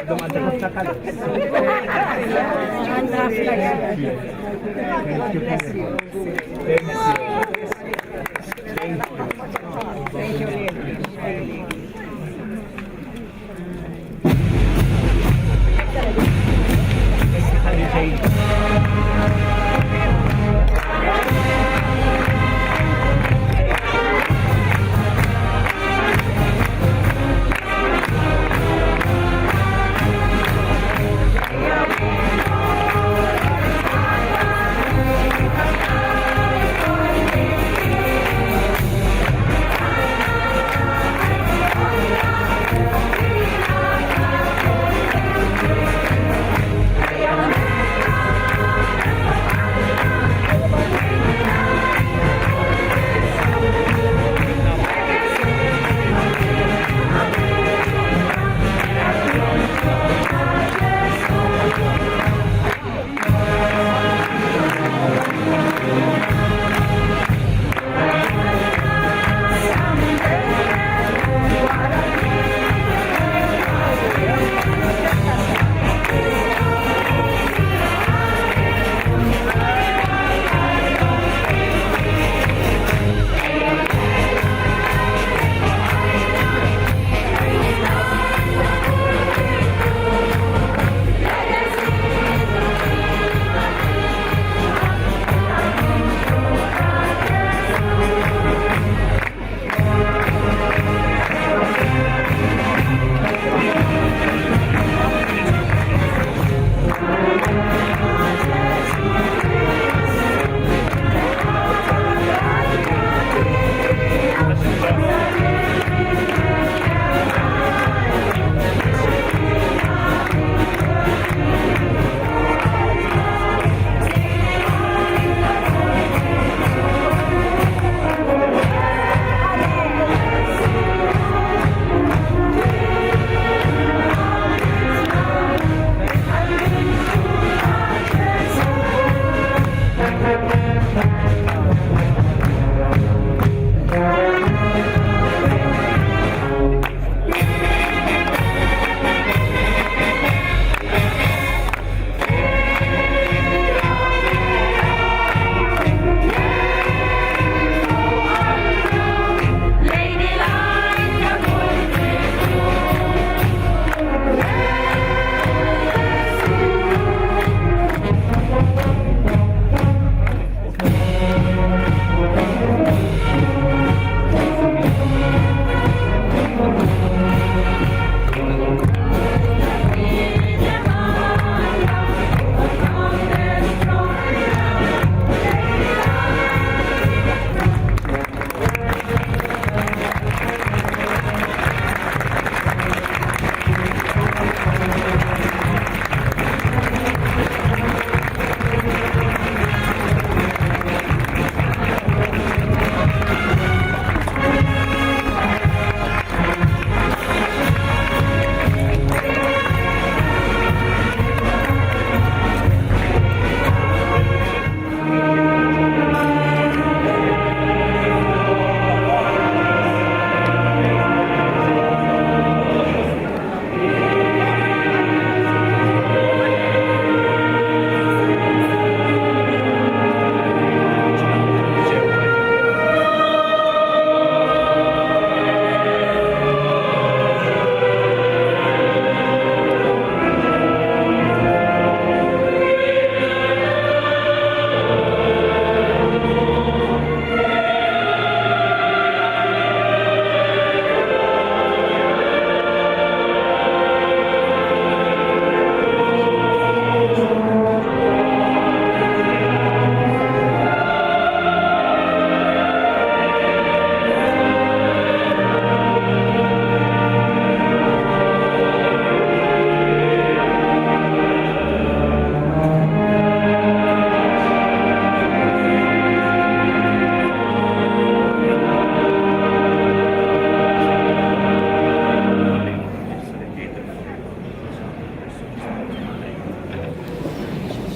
dumadagos na kalo. Thank you.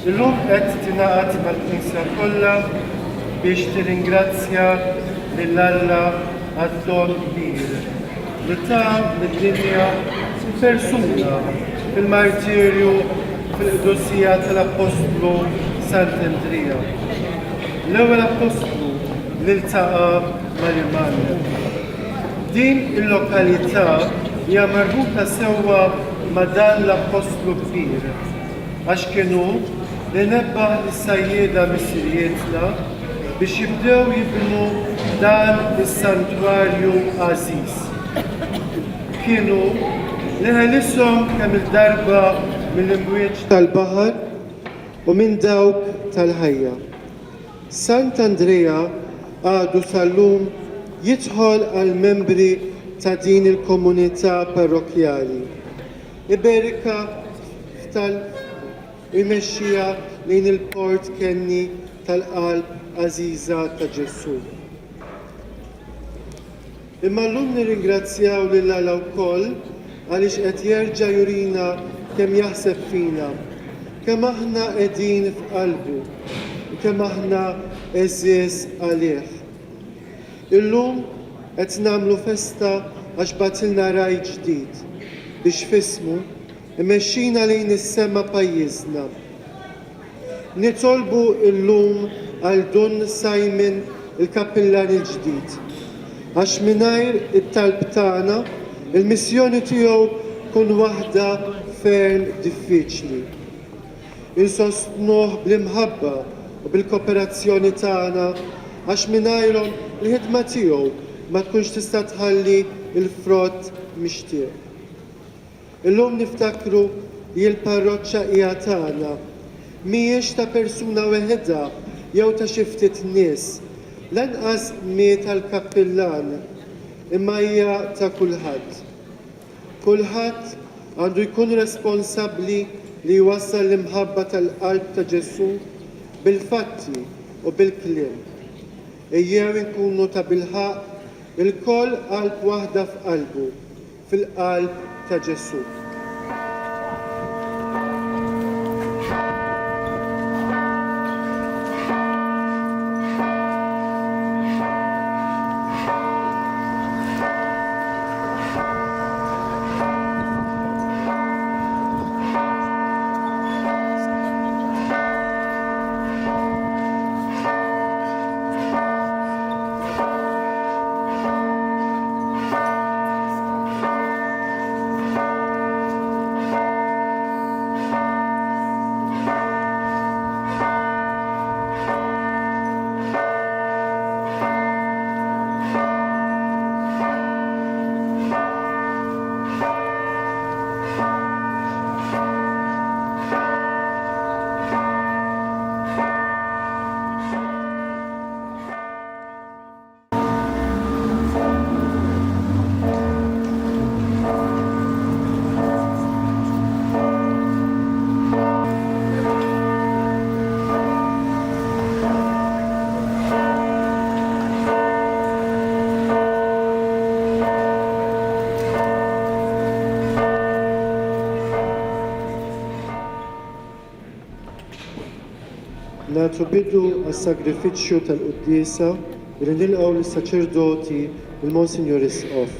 Illum qed tingħaqad mal-Knisja kollha biex tirringrazzja lil Alla għad-don kbir li ta' lid-dinja persuna fil-martirju fil-qdussija tal-Apostlu Sant Andrija. L-ewwel Apostlu li ltaqa' mal-Immanuel. Din il-lokalità hija marbuta sewwa ma' dan l-Apostlu kbir għax kienu li nebbaħ lis-sajjieda missirietna biex jibdew jibnu dan is-santwarju għażiż. Kienu li ħelisom kemm il-darba mill-imwieġ tal-baħar u minn dawk tal-ħajja. Sant Andrea għadu sal-lum jidħol għal membri ta' din il-komunità parrokjali. Iberika tal-imexxija lejn il-port kenni tal-qalb għażiża ta' Ġesu. Imma llum nirringrazzjaw lil Alla wkoll għaliex qed jerġa' jurina kemm jaħseb fina, kemm aħna qegħdin f'qalbu u kemm aħna eżies għalih. Illum qed nagħmlu festa għax batilna raj ġdid biex fismu imexxina lejn is-sema pajjiżna. Nitolbu illum għal Dun Simon il-Kappillan il-ġdid għax mingħajr it-talb tagħna il-missjoni tiegħu tkun waħda ferm diffiċli. Insostnuh bl-imħabba u bil-kooperazzjoni tagħna għax mingħajrhom il-ħidma tiegħu ma tkunx tista' tħalli il-frott mixtieq. Illum niftakru li l-parroċċa hija tagħna mhijiex ta' persuna weħeda jew ta' xi ftit nies, lanqas miet tal-kappillan, imma hija ta' kulħadd. Kulħadd għandu jkun responsabbli li jwassal l-imħabba tal-qalb ta' Ġesu bil-fatti u bil-kliem. Ejjew inkunu ta' bilħaq il-koll qalb waħda f'qalbu, fil-qalb ta' Ġesu. Nagħtu bidu għas-sagrifiċċju tal-quddiesa li nilqgħu lis-saċerdoti il-Monsignor Isqof.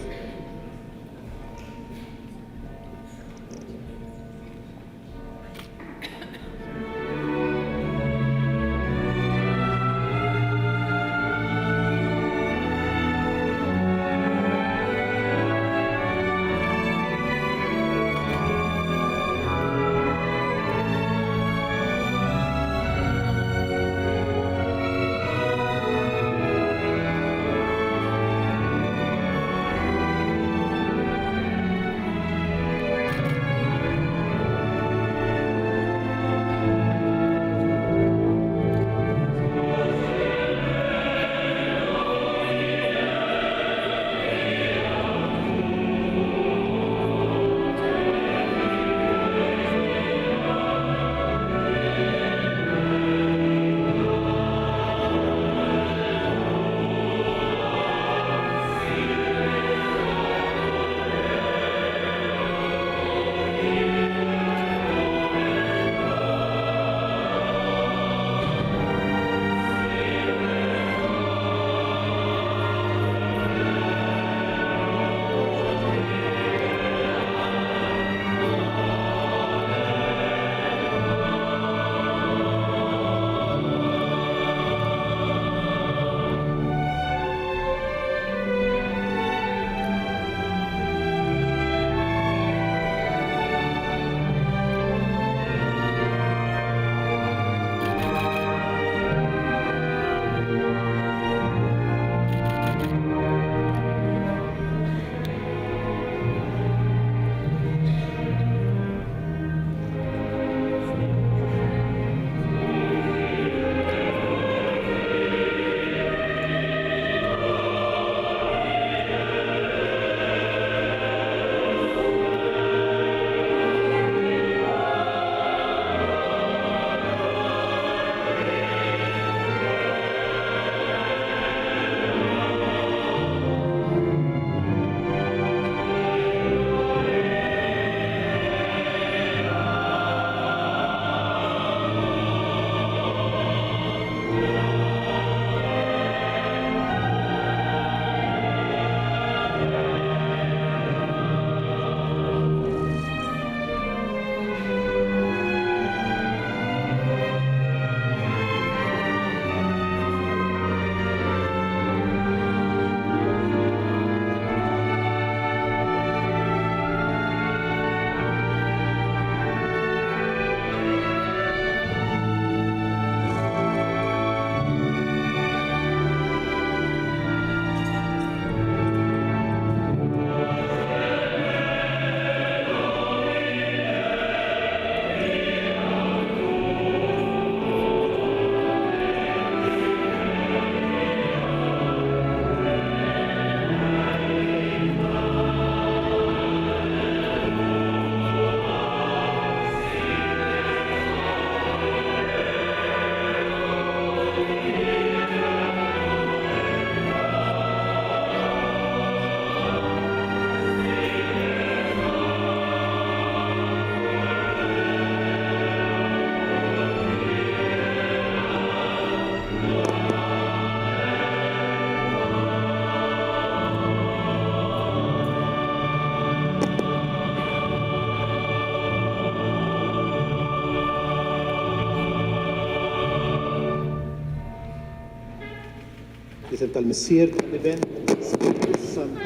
Fisem tal-Missier tal-Iben, Spiritu Santu,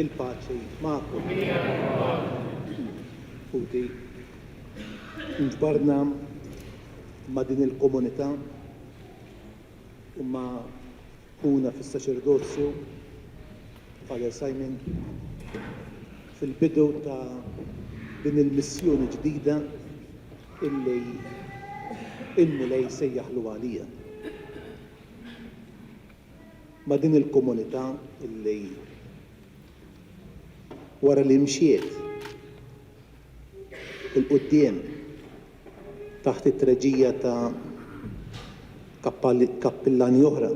il-paċi ma'kom. Uti, nġbarna ma' din il-komunità u ma' kuna fis-saċerdozju Father Simon fil-bidu ta' din il-missjoni ġdida illi il-mulej sejjaħlu għalija. Ma' din il-komunità illi wara li mxiet il-qudiem taħt it-treġija ta' kappillani oħra.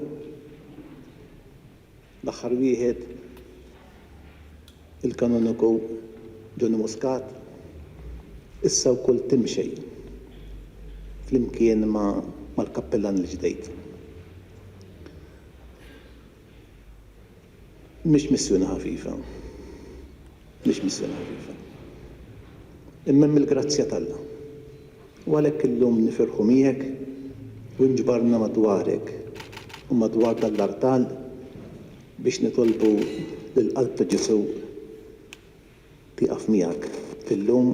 L-aħħar wieħed il-kanoniku Johnny Muscat issa wkoll timxej flimkien mal-kappellan l-ġdejt. Mhix missjoni ħafifa. Mhix missjoni ħafifa. Imma mill-grazzja t'Alla. U għalhekk illum nifirħu miegħek u nġbarna madwarek u madwar dal-artal biex nitolbu lill-qalb ta' Ġesu tieqaf miegħek fil-lum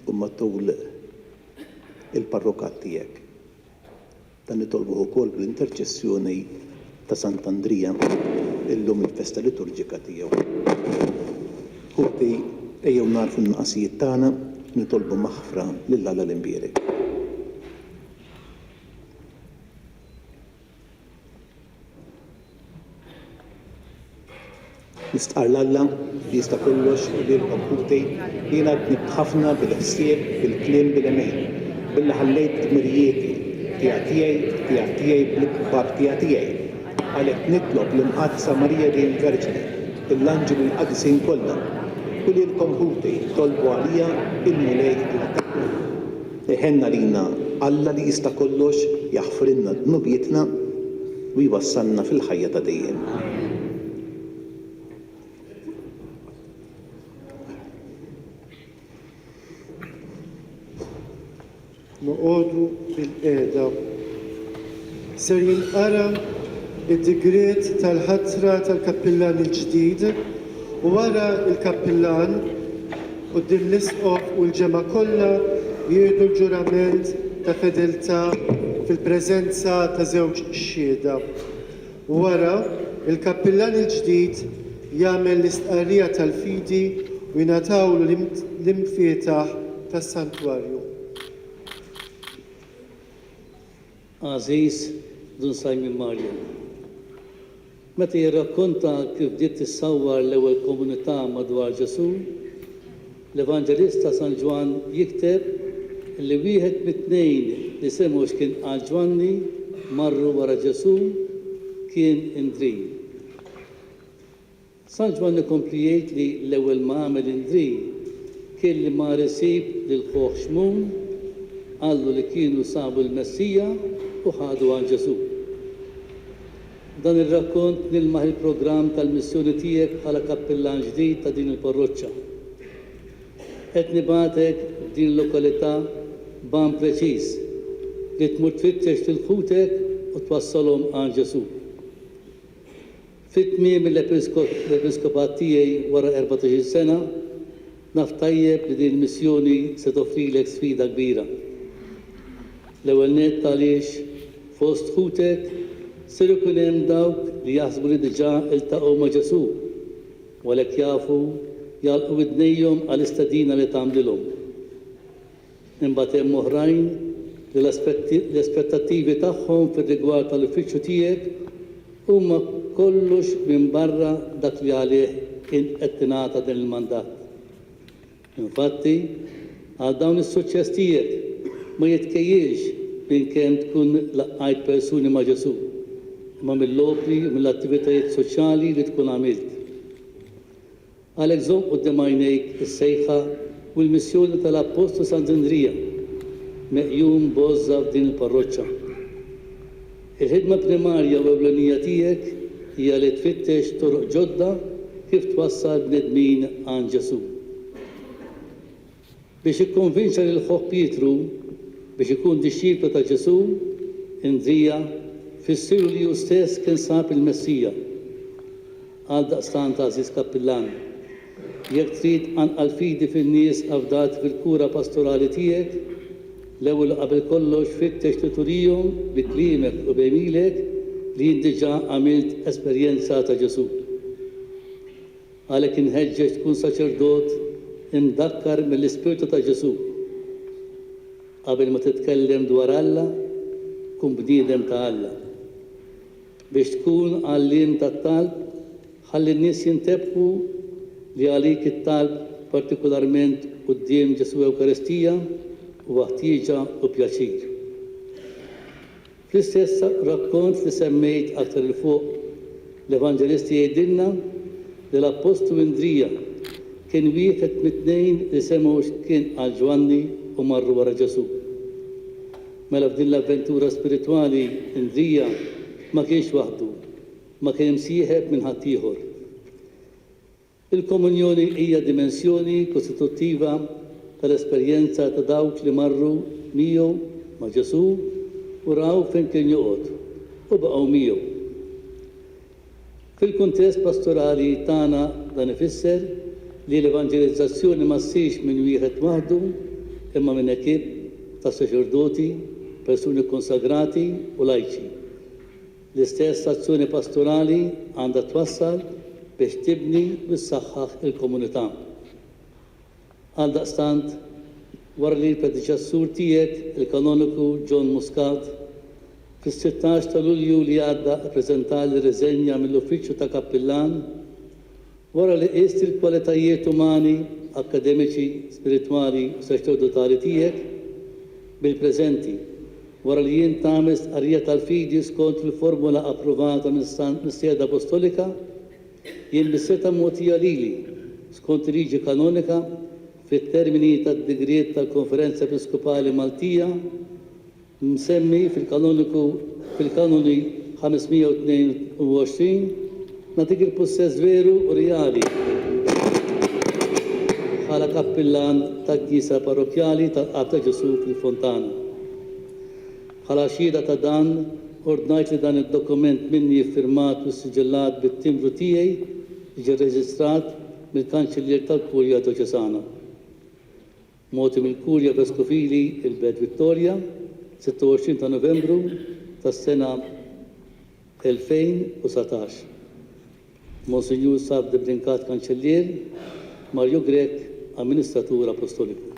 u matul il-parrokat tiegħek. Dan nitolbu wkoll bl-interċessjoni ta' Sant'Andrija illum il-festa liturġika tiegħu. Ħuti ejjew narfu n-nuqqasijiet tagħna nitolbu maħfra lill-Alla l-Imbierek. Nistqar l-Alla li jista' kollox u lilkom ħuti li jiena ħafna bil-ħsieb, bil-kliem, bil-emen, billi ħallejt mirjieti tiegħi bil-kbar tiegħi. Għalhekk nitlob l-Imqaddsa Marija Dejjem Verġni, l-Anġeli l-Qadisin kollha, u lilkom ħuti tolbu għalija il-mulej il-taqwa. Iħenna lina Alla li jista' kollox jaħfrinna dnubietna u jwassalna fil-ħajja ta' dejjem. Noqogħdu bil-qiegħda. Ser jinqara id-digriet tal-ħatra tal-kappillan il-ġdid u wara il-kappillan quddiem l-isqof u l-ġema kollha jieħdu l-ġurament ta' fedeltà fil-preżenza ta' żewġ xhieda. Wara il-kappillan il-ġdid jagħmel l-istqarrija tal-fidi u jingħataw l-imfietaħ tas-santwarju. Aziz Dun Simon Marja. Meta jirrakkonta kif bdiet tissawwar l-ewwel komunità madwar Ġesu, l-Evanġelista San Ġwan jikteb li wieħed mit-tnejn li semgħu x'kien qal Ġwanni marru wara Ġesu kien Indri. San Ġwan ikompli jgħid li l-ewwel ma għamel Indri kien li mar isib lil ħoħ Xmun għallu li kienu sabu l-Messija u ħadu għal Ġesu. Dan ir-rakkont nilmaħ il-programm tal-missjoni tiegħek bħala kappillan ġdid ta' din il-parroċċa. Qed nibagħtek f'din l-lokalità ban preċiż li tmur tfittex fil-ħutek u twassalhom għal Ġesu. Fit-tmiem l-episkopat tiegħi wara 14 sena naf tajjeb li din il-missjoni se toffrilek sfida kbira. L-ewwel nett għaliex fost ħutek ser ikun hemm dawk li jaħsbu li diġà iltaqgħu ma' Ġesu u għalhekk jafu jalqu widnejhom għall-istedina li tagħmlilhom. Imbagħad hemm oħrajn li l-aspettattivi tagħhom fir-rigward tal-uffiċċju tiegħek huma kollox minn barra dak li għalih kien qed tingħata din il-mandat. Infatti, għal dawn is-suċċess tiegħek ma jitkejjilx minn kemm tkun laqqajt persuni ma' Ġesu, imma mill-opri u mill-attivitajiet soċjali li tkun għamilt. Għalhekk żomm quddiem għajnejk is-sejħa u l-missjoni tal-Apostlu Sant'Andrija meqjum bożza f'din il-parroċċa. Il-ħidma primarja u ewlenija tiegħek hija li tfittex toroq ġodda kif twassal bnedmin għand Ġesu. Biex ikkonvinċa lil ħoħ Pietru biex ikun dixxiplu ta' Ġesu, Indrija fissiru li ju stess kien sab il-Messija. Għal daqstant Aziz Kappillan, jekk trid għalfidi fin-nies afdati fil-kura pastorali tiegħek, l-ewwel qabel kollox fittex tuturihom bi kliemek u bejmilek li jien diġà għamilt esperjenza ta' Ġesu. Għalhekk inħeġġeġ tkun saċerdot imdakkar mill-Ispirtu ta' Ġesu. Qabel ma titkellem dwar Alla, kun bniedem ta' Alla. Biex tkun għallim tat-talb, ħalli n-nies jintebħu li għalik it-talb partikolarment quddiem Ġesu Ewkaristija u ħtieġa u pjaċir. Fl-istess rakkont li semmejt aktar il fuq, l-Evanġelisti jgħidilna li l-Apostlu Indrija kien wieħed mit-tnejn li semgħu x'kien għal Ġwanni u marru wara Ġesu. Mela f'din l-avventura spiritwali Indrija ma kienx waħdu, ma kien imsieħeb minn ħadd ieħor. Il-komunjoni hija dimensjoni kostituttiva tal-esperjenza ta' dawk li marru miegħu ma' Ġesu u raw fejn kien joqgħod u baqgħu miegħu. Fil-kuntest pastorali tagħna dan ifisser li l-evanġelizzazzjoni ma ssirx minn wieħed waħdu imma minn ekip ta' saċerdoti, persuni konsagrati u lajċi. L-istess azzjoni pastorali għandha twassal biex tibni u tsaħħaħ il-komunità. Għaldaqstant, wara li l-predeċessur tiegħek, il-kanoniku John Muscat, fis-16 ta' Lulju li għadda ppreżentali riżenja mill-Uffiċċju ta' Kappillan, wara li qist il-kwalitajiet umani, akademiċi, spiritwali u sacerdotali tiegħek, bil-preżenti, wara li jien tagħmel stqarrija tal-fidi skont il-formula approvata mis-Sieda Apostolika, jien bis-seta mogħtija lili skont liġi kanonika fit-termini tad-digriet tal-Konferenza Episkopali Maltija msemmi fil-kanoni 522 natik il-possess veru u reali bħala kappillan tal-Knisja Parrokjali tal-Qab ta' Ġesu fil-Fontana. Bħala xhieda ta' dan ordnajt li dan id-dokument minni firmat u siġillat bit-timbru tiegħi ġie rreġistrat mill-Kanċellier tal-Kurja Doċesana. Moti mill-Kurja Veskofili il-Bed Vittoria, 26 ta' Novembru tas-sena 2017. Monsinjur Sab de Brincat Kanċellier, Mario Grek, Amministratur Apostoliku.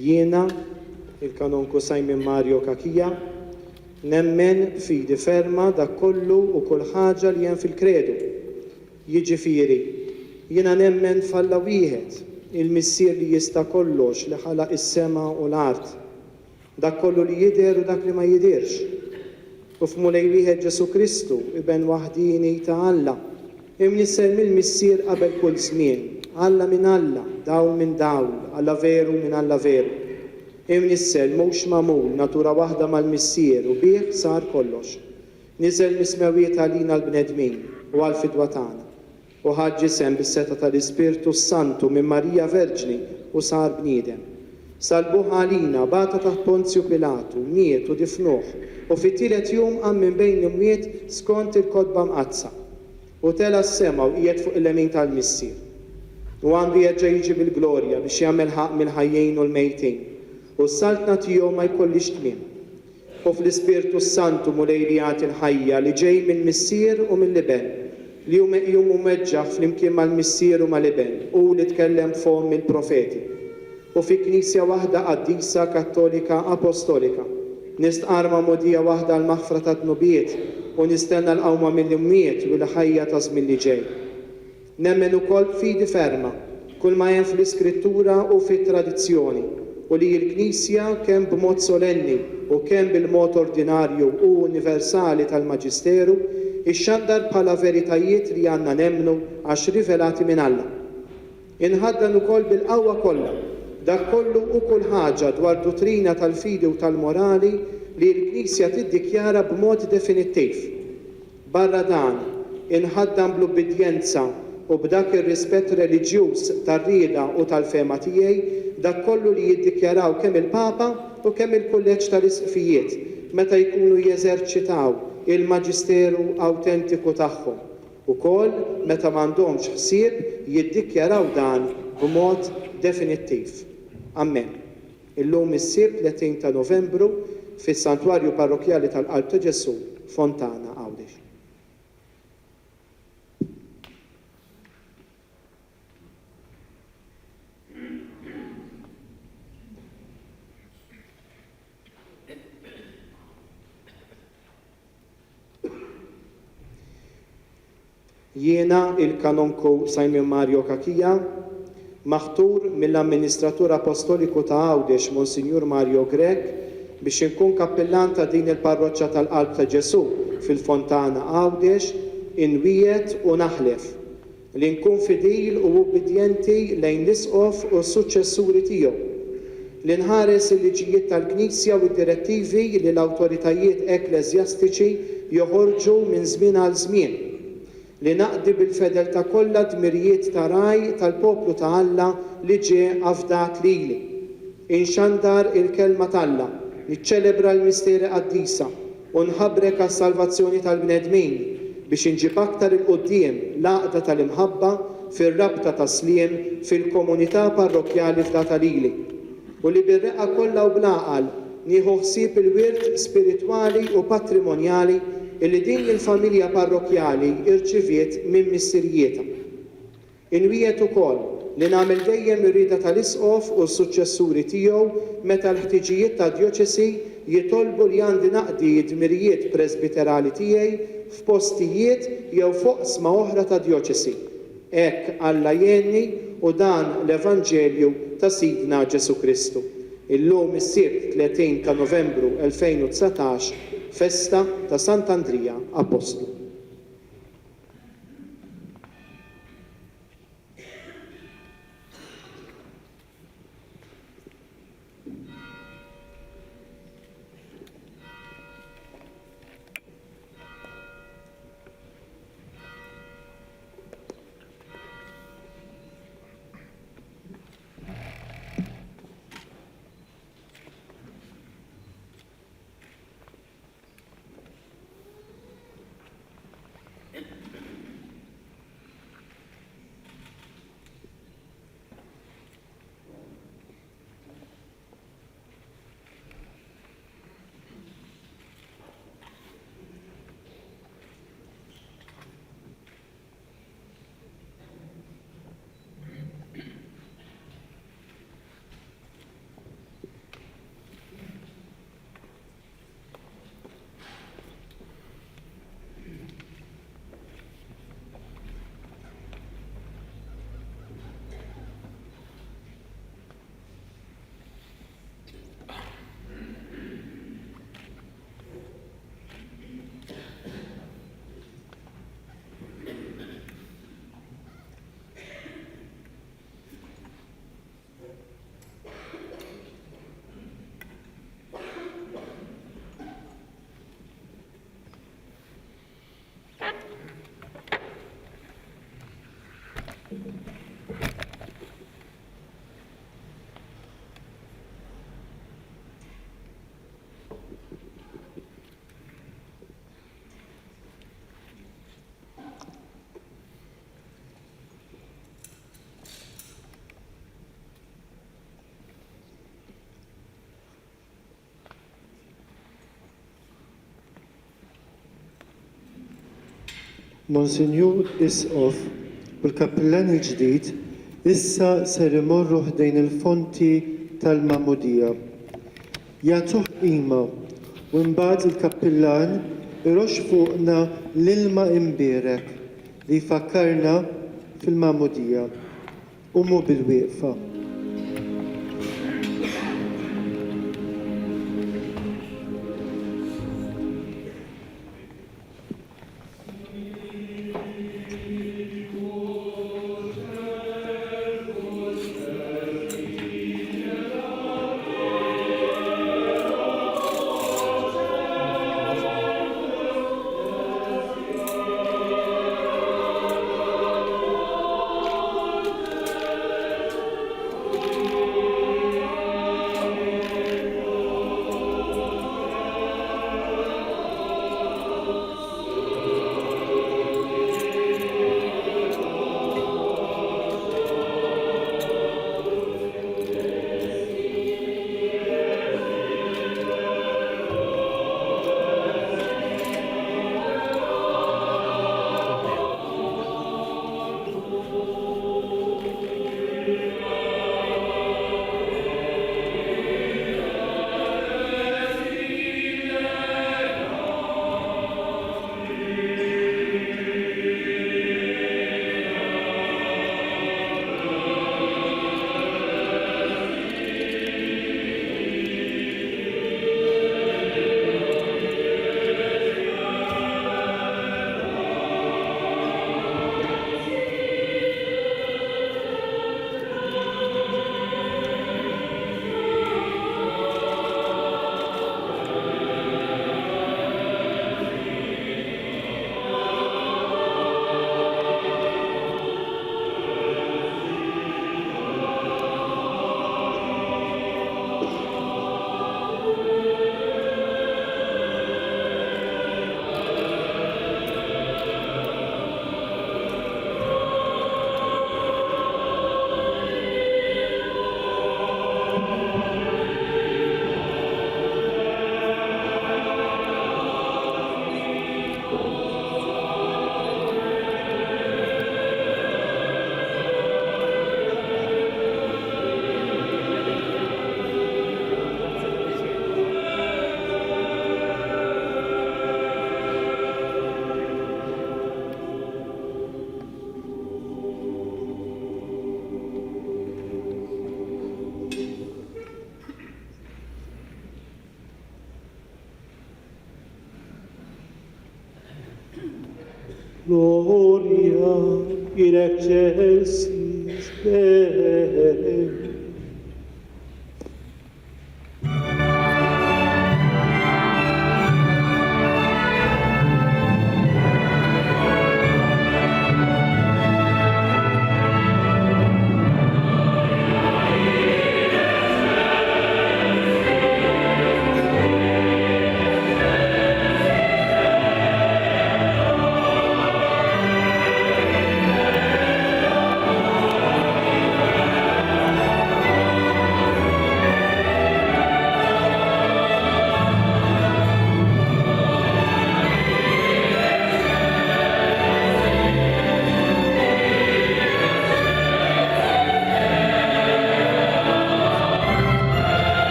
Jiena, il-kanonku Simon Mario Kakija, nemmen fidi ferma dak kollu u kull ħaġa li hemm fil-kredu. Jiġifieri, jiena nemmen f'Alla wieħed, il-Missier li jista' kollox li ħalaq is-sema u l-art, dak kollu li jidher u dak li ma jidherx. U f'mulej wieħed Ġesu Kristu, iben waħdini ta' Alla, imnisser mill-Missier qabel kull żmien, Alla minn Alla, dawl minn dawl, Alla veru minn Alla veru. Imnissel mhux magħmul natura waħda mal-Missier u bih sar kollox. Niżel mismewiet għalina l-bnedmin u għall-fidwa tagħna. U ħaġ ġisem bis-seta tal-Ispirtu Santu minn Marija Verġni u sar bniedem. Salbuh għalina bata taħt Ponzju Pilatu, miet u difnuh u fit-tielet jum qam minn bejn l-imwiet skont il-kodba mqazza. U tela s-sema u qiegħed fuq il-lemin tal-Missier. U għandu jerġa' jiġi bil-glorja biex jagħmel ħaq mill-ħajjejn u l-mejtin. U s-saltna tiegħu ma jkollix tmiem. U fl-Ispirtu Santu mulej li jagħti l-ħajja li ġej mill-Missier u mill-Liben, li hu meqjum u meġġaħ flimkien mal-Missier u mal-Liben, u li tkellem fhom mill-profeti. U fi Knisja waħda qaddisa Kattolika Apostolika, nistqarma modija waħda l-maħfra ta' dnubiet u nistenna l-qawma mill-immiet u l-ħajja ta' żmien li ġej. Nemmen ukoll fidi ferma kull ma hemm fl-Iskrittura u fit-tradizzjoni u li l-Knisja kemm b'mod solenni u kemm bil-mod ordinarju u universali tal-Maġisteru ixxandar bħala veritajiet li għandna nemmnu għax rivelati minn Alla. Inħaddan ukoll bil-qawwa kollha dak kollu u kull ħaġa dwar dottrina tal-fidi u tal-morali li l-Knisja tiddikjara b'mod definittiv. Barra dan, inħaddan bl-ubbidjenza u b'dak ir-rispett reliġjuż tar-rieda u tal-fema tiegħi dak kollu li jiddikjaraw kemm il-Papa u kemm il-Kulleġġ tal-Isqfijiet meta jkunu jeżerċitaw il-Maġisteru awtentiku tagħhom. Ukoll meta m'għandhomx ħsieb jiddikjaraw dan b'mod definittiv. Amen. Illum is-Sibt 30 ta' Novembru fis-Santwarju Parrokjali tal-Qalb ta' Ġesu, Fontana, Għawdex. Jiena il-Kanonku Simon Mario Kakija, maħtur mill-Amministratur Apostoliku ta' Għawdex Monsignor Mario Grek biex inkun kappellan ta' din il-parroċċa tal-Qalb ta' Ġesu fil-Fontana Għawdex, inwiet u naħlef li nkun fidil u ubbidjenti lejn l-isqof u s-suċċessuri tiegħu, li nħares il-liġijiet tal-Knisja u d-direttivi li l-awtoritajiet ekleżjastiċi joħorġu minn żmien għal żmien, li naqdi bil-fedeltà kollha dmirijiet ta' raj tal-poplu ta' Alla li ġie afdat lili. Inxandar il-kelma t'Alla, niċċelebra l-misteri qaddisa u nħabbrek għas-salvazzjoni tal-bnedmin biex inġib aktar il-qudiem l-għaqda tal-imħabba fir-rabta tas-sliem fil-komunità parrokjali f'data lili. U li bir-reqqa kollha u bl-għaqal nieħu ħsieb il-wirt spiritwali u patrimonjali illi din il-familja parrokjali irċiviet minn missirijieta. Inwiet ukoll li nagħmel dejjem ir-rieda tal-isqof u s-suċċessuri tiegħu meta l-ħtiġijiet ta' djoċesi jitolbu li għandi naqdi d-dmirijiet presbiterali tiegħi f'postijiet jew foqsma oħra ta' djoċesi. Hekk Alla jenni u dan l-Evanġelju ta' Sidna Ġesu Kristu. Illum is-Sibt 30 ta' Novembru 2019 festa ta' Sant'Andrija Apostlu. Monsignor Isqof u l-Kappellan il-ġdid issa ser imorru ħdejn il-fonti tal-Mamudija. Jagħtuh qima u mbagħad il-Kappellan irox fuqna l-ilma imbierek li jfakkarna fil-Mamudija. Umu bil-wieqfa. Gloria in excelsis Deo.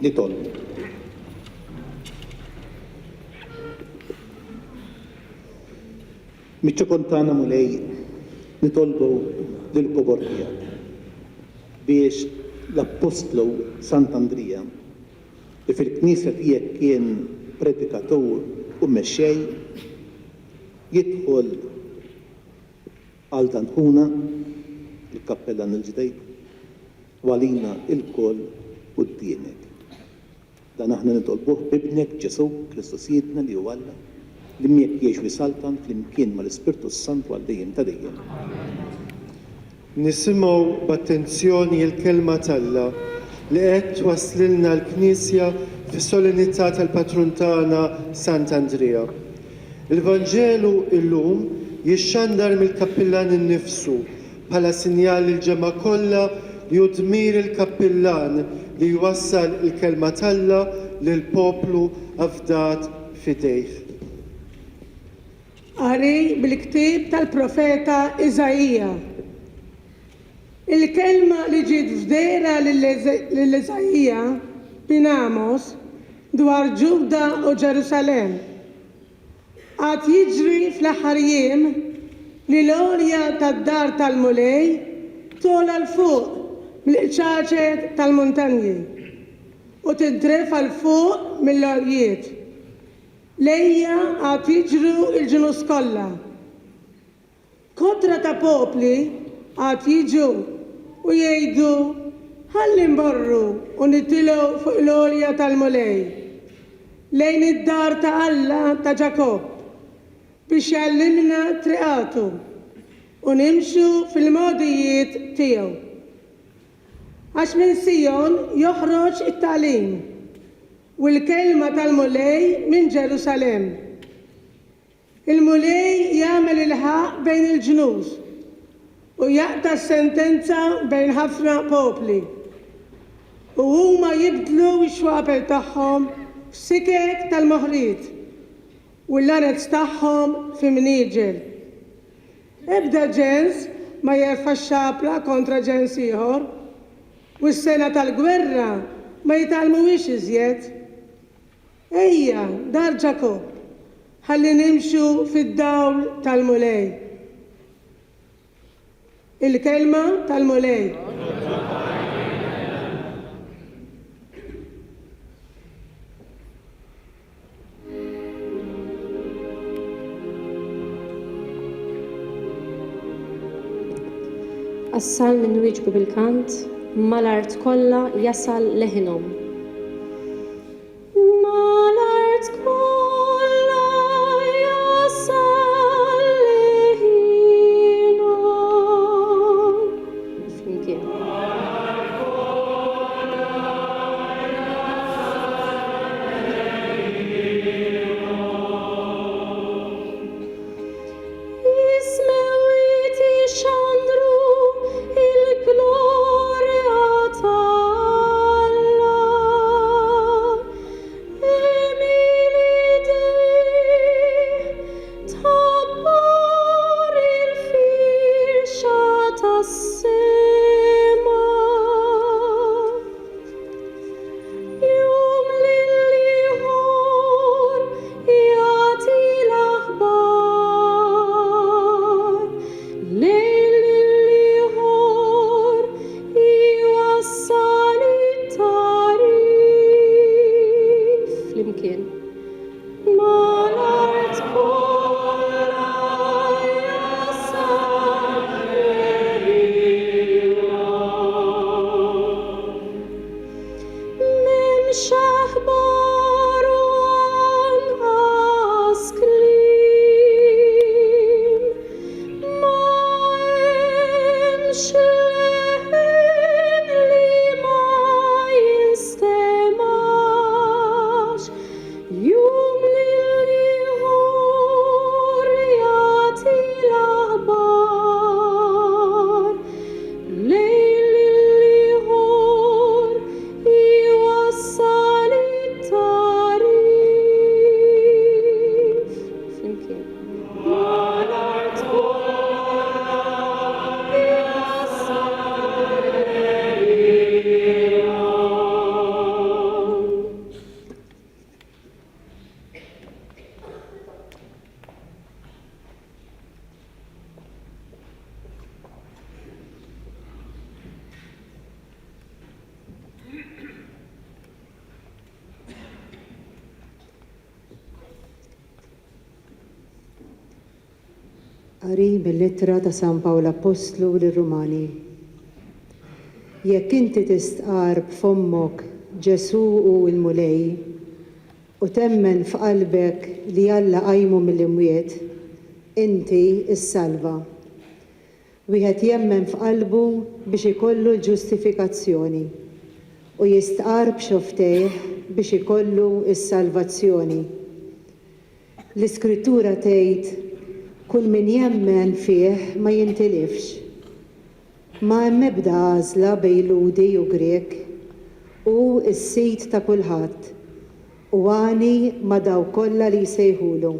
nitolbu. Miċ-ċokon tagħna mulej nitolbu lill-kobor tiegħek biex l-Apostlu Sant'Andrija li fil-Knisja tiegħek kien predikatur u mexxej jidħol għal Danħuna il-kappellan il-ġdejt u għalina il-koll quddiemek. Dan aħna nitolbuh bibnek Ġesu Kristus Jiedna li huwa Alla li miegħek jgħix wisaltan flimkien mal-Ispirtu Santu għal dejjem ta' dejjem. Nisimgħu b'attenzjoni l-kelma t'Alla li qed twaslilna l-Knisja fis-solenità tal-Patrun tagħna Sant'Andrija. Il-Vanġelu illum jixxandar mill-kappillan innifsu bħala sinjal il-ġemma kollha li hu dmir il-kappillan li jwassal il-kelma t'Alla lill-poplu avdat fidejh. Qari bil-ktieb tal-profeta Iżajija. Il-kelma li ġiet f'dera lill-Iżajija bin Amos dwar Ġuda u Ġerusalem. Għad jiġri fl-aħħar jiem li l-għolja tad-dar tal-mulej tola l-fuq mill-ċaċet tal-muntanji u tidref l-fuq mill-għoljiet. Lejja għad jiġru il-ġnus kollha. Kotra ta' popli għad jiġu u jgħidu ħalli nborru u nittilgħu fuq l-għolja tal-mulej lejn id-dar ta' Alla ta' Ġakob biex jgħallimna triqatu u nimxu fil-modijiet tiegħu. Għax minn Sijon joħroġ it-tagħlim u l-kelma tal-mulej minn Ġerusalem. Il-mulej jagħmel il-ħaq bejn il-ġnus u jaqta' sentenza bejn ħafna popli. U huma jibdlu x-xwaqel tagħhom f'sikek tal-moħriet u l-anet tagħhom f'imnieġel. Ebda ġens ma jerfa' x-xapla kontra ġens ieħor u s-sena tal-gwerra ma jitalmuwix iżjed. Ejja, dar Ġakob, ħalli nimxu fid-dawl tal-mulej. Il-kelma tal-mulej. Għas-salm inwieġbu bil-kant mal-art kollha jasal leħinhom. Mal-art kollha jasal leħinhom. Flimkien. Ismewiti xandru il-glorja t'Alla. Emilidi tabbar il-firxa tas-sema. Jum lill-ieħor jagħti l-aħbar. Lejl lill-ieħor iwassal it-tarif. Flimkien. Mal-art kollha jasal leħinhom. M'hemmx aħbar u anqas kliem. Ma hemmx leħen li ma jinstemax. Jum lill-ieħor jagħti l-aħbar. Lejl lill-ieħor iwassal it-tarif. Flimkien. Mal-art kollha jasal leħinhom. Qari bil-littra ta' San Pawl Apostlu lir-Rumani. Jekk inti tistqar b'fommok Ġesu u l-mulej u temmen f'qalbek li Alla qajmu mill-imwiet, inti s-salva. Wieħed jemmen f'qalbu biex ikollu l-ġustifikazzjoni u jistqar b'xoftejh biex ikollu s-salvazzjoni. L-Iskrittura tgħid kull min jemmen fih ma jintilifx. Ma hemm ebda għażla bejn Ludi u Grek u s-sit ta' kulħadd u għani ma' daw kollha li jsejħulu.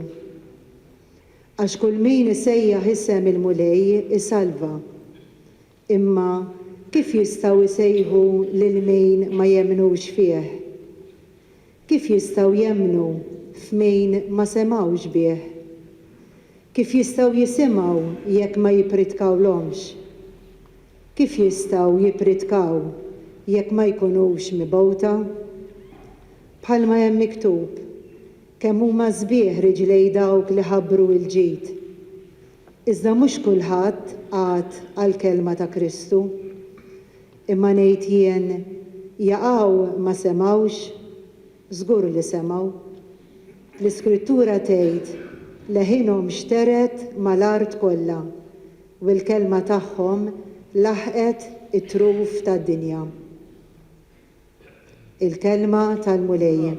Għax kull min isejjaħ isem il-mulej isalva. Imma kif jistgħu jsejħu lil min ma jemmnux fih? Kif jistgħu jemmnu f'min ma semgħux bih? Kif jistgħu jisimgħu jekk ma jipritkawlhomx? Kif jistgħu jipritkaw jekk ma jkunux mibgħuta? Bħalma hemm miktub, kemm huma sbieħ riġlej dawk li ħabbru l-ġid. Iżda mhux kulħadd għad għall-kelma ta' Kristu, imma ngħid jien jaqgħu ma semgħux, żgur li semgħu. L-Iskrittura tgħid leħinhom xteret mal-art kollha u l-kelma tagħhom laħqet it-truf tad-dinja. Il-kelma tal-mulej.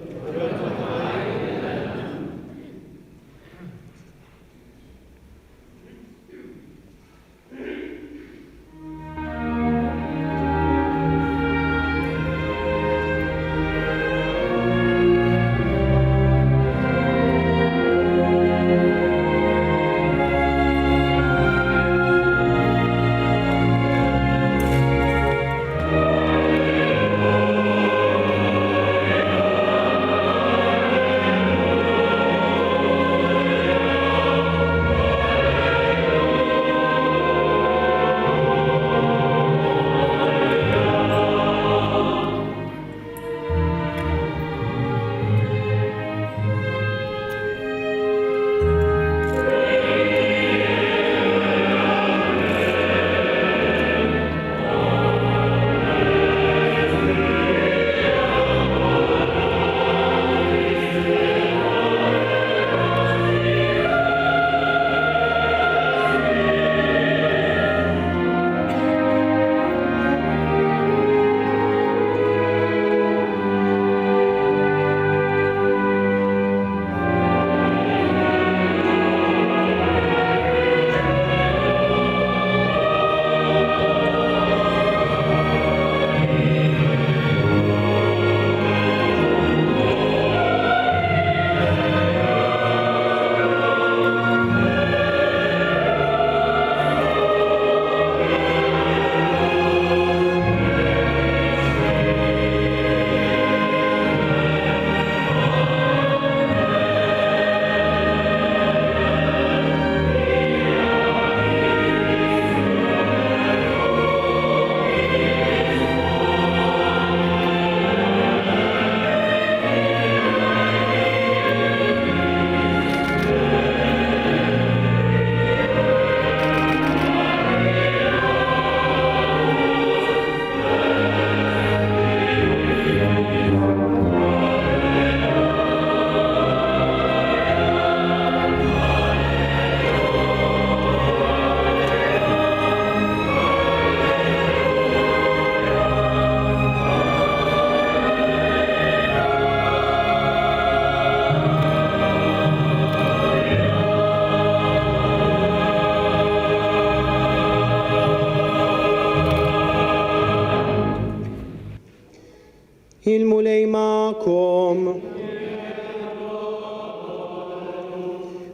Il-mulej ma'kom.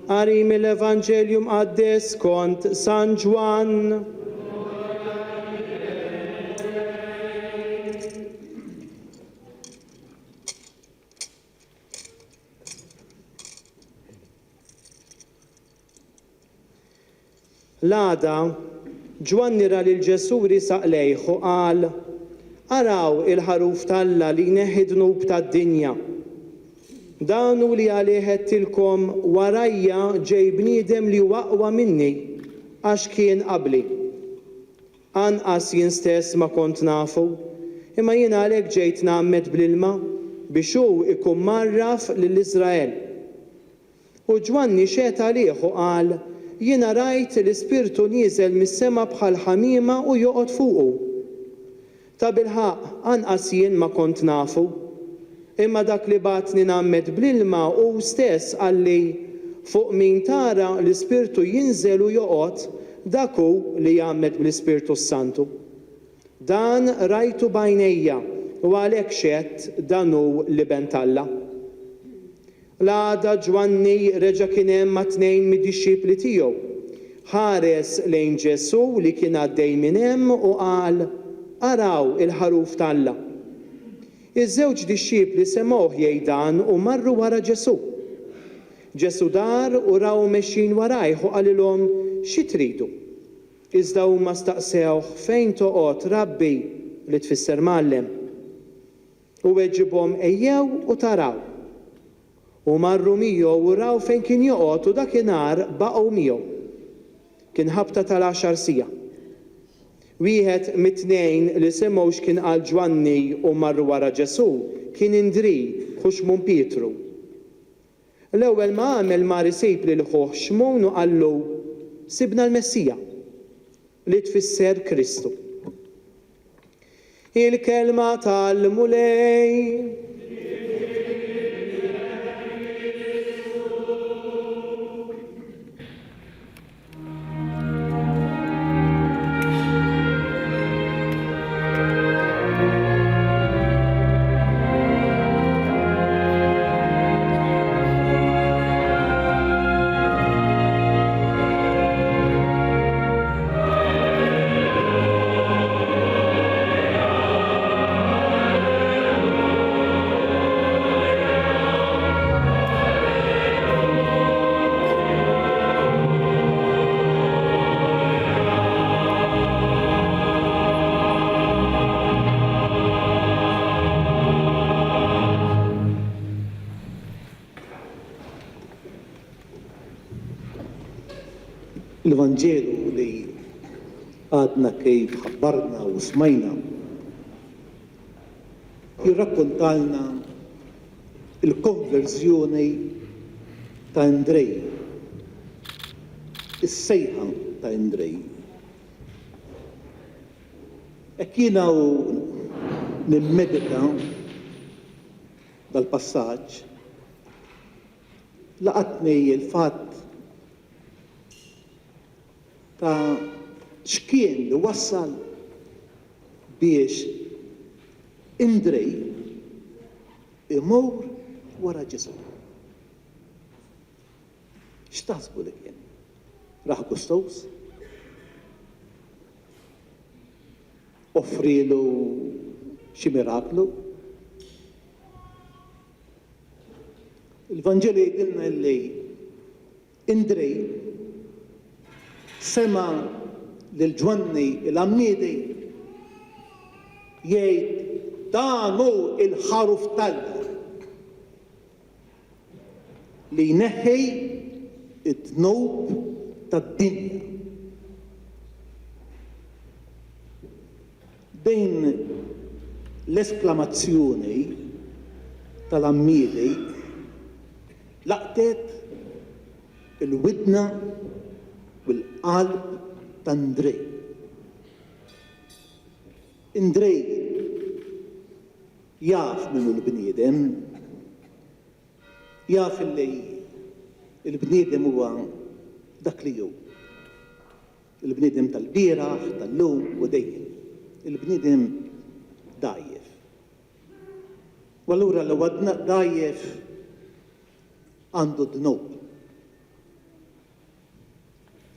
Qari mill-Evanġelju mqaddes skont San Ġwan. L-għada Ġwan nira lil Ġesu risaq lejh u qal: Araw il-ħaruf tal-Alla li jneħħi dnub tad-dinja. Dan hu li għalih għedtilkom warajja ġej bniedem li huwa aqwa minni għax kien qabli. Anqas jien stess ma kont nafu, imma jien għalhekk ġejt nagħmmed bl-ilma biex hu ikun marraf lill-Iżrael. U Ġwanni xeta għalih u qal, jiena rajt l-Ispirtu nieżel mis-sema bħal ħamiema u joqgħod fuqu. Ta' bilħaq anqas jien ma kont nafu, imma dak li bagħtni nagħmmed bl-ilma hu stess qalli fuq min tara l-Ispirtu jinżel u joqgħod dak hu li jagħmmed bl-Ispirtu Santu. Dan rajtu b'għajnejja u għalhekk xedt dan hu l-iben Alla. L-għada Ġwanni reġa' kien hemm ma' tnejn mid-dixxipli tiegħu. Ħares lejn Ġesu li kien għaddej minn hemm u qal, araw il-ħaruf tal-Alla. Iż-żewġ dixxipli semgħuh jgħid dan u marru wara Ġesu. Ġesu dar u raw mexxin warajh u qalilhom xi tridu. Iżda huma staqsewh fejn toqgħod Rabbi li tfisser Mgħallem. U weġibhom ejjew u taraw. U marru miegħu u raw fejn kien joqgħod u dakinhar baqgħu miegħu. Kien ħabta tal-10 siegħa. Wieħed mit-tnejn li semgħu x'kien qal Ġwanni u marru wara Ġesu kien Indri u x'mun Pietru. L-ewwel ma għamel mar isejb lil ħuh x'mun u qallu sibna l-Messija li tfisser Kristu. Il-kelma tal-mulej. Il-Vanġelu li għadna kif ħabbarna u smajna jirrakkontalna il-konverżjoni ta' Indrej, is-sejħa ta' Indrej. Hekk jiena nimmedita dal-passaġġ laqatni il-fatt ta' x'kien li wassal biex Indrej imur wara Ġesu. X'taħsbu li kien? Raħ Gustos? Offrilu xi miraklu? Il-Vanġeli jgħidilna li Indrej sema lil Ġwanni il-Ammidi jgħid dan hu il-ħaruf tal-Alla li jneħħi id-dnub tad-dinja. Din l-esklamazzjoni tal-Ammidi laqtet il-widna u l-qalb ta' Indrej. Indrej jaf minnu l-bniedem, jaf li il-bniedem huwa dak li hu. Il-bniedem tal-bieraħ, tal-lum u dejjem. Il-bniedem dajjef. U allura l għadna dajjef għandu dnub.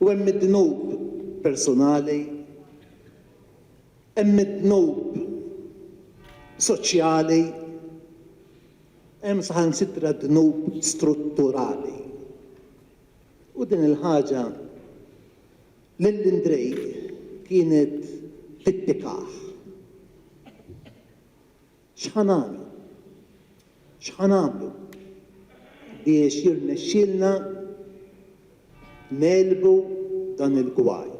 U hemm id-dnub personali, hemm id-dnub soċjali, hemm saħansitra dnub strutturali. U din il-ħaġa lill-Indrej kienet tittikaħ. X'ħanamlu? X'ħanamlu biex jirnexxielna nelbu dan il-gwaj.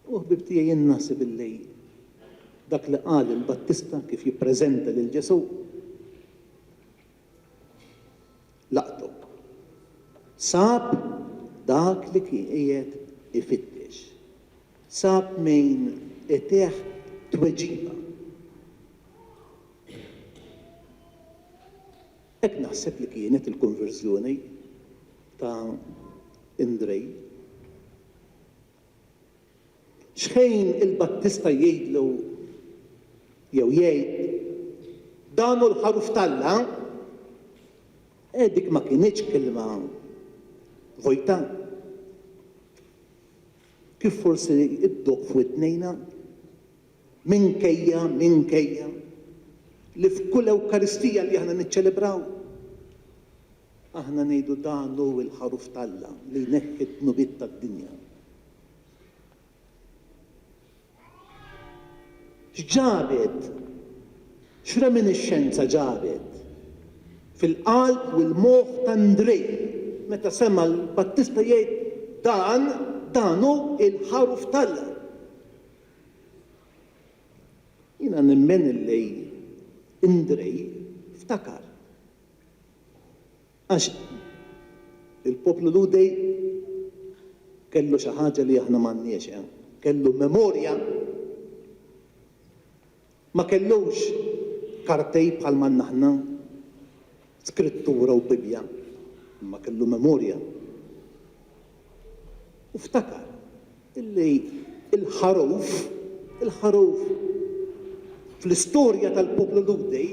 U ħbibtija jien naħseb illi dak li qal il-Battista kif jippreżenta lil Ġesu laqtu. Sab dak li kien qiegħed ifittex. Sab min eteħ tweġiba. Hekk naħseb li kienet il-konverżjoni ta' Indrej. X'ħejn il-Battista jgħidlu jew jgħid danu l-ħaruf talla, dik ma kienx kelma vojta. Kif forsi iddoq f'widnejna minkejja li f'kull Ewkaristija li aħna niċċelebraw. Aħna ngħidu danu l-ħaruf talla li jneħħi t-nubiet tad-dinja. X'ġabet, x'reminiscenza ġabet fil-qalb u l-moħħ ta' Indrej meta sema l-Battista jgħid danu il-ħaruf talla. Jiena nemmen li Indrej ftakar. Għax il-poplu Ludej kellu xi ħaġa li aħna m'għandniex, kellu memorja. Ma kellux kartej bħal man naħna, skrittura u bibja, ma kellu memorja. U ftakar illi il-ħaruf fl-istorja tal-poplu Ludej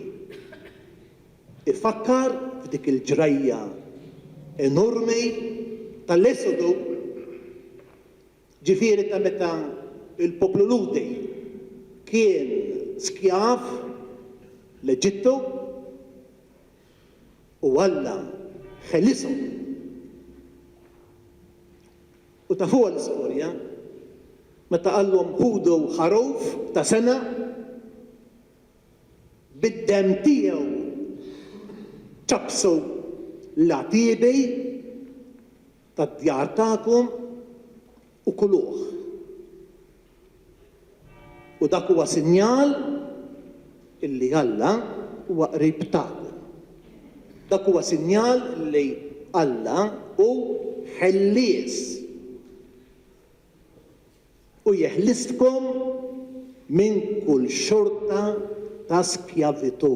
ifakkar f'dik il-ġrajja enormi tal-Esodu, ġifieri ta' meta il-poplu Ludej kien skjaf l-Eġittu u Alla ħelisom. U ta' fuq l-istorja meta qallhom ħudu ħaruf ta' sena bid-dem tiegħu ċabsu l-għatiebi tad-djar tagħkom u kuluh. U dak huwa sinjal illi Alla huwa qrib tagħkom. Dak huwa sinjal illi Alla hu ħellies. U jeħlistkom minn kull xorta ta' skjavitu.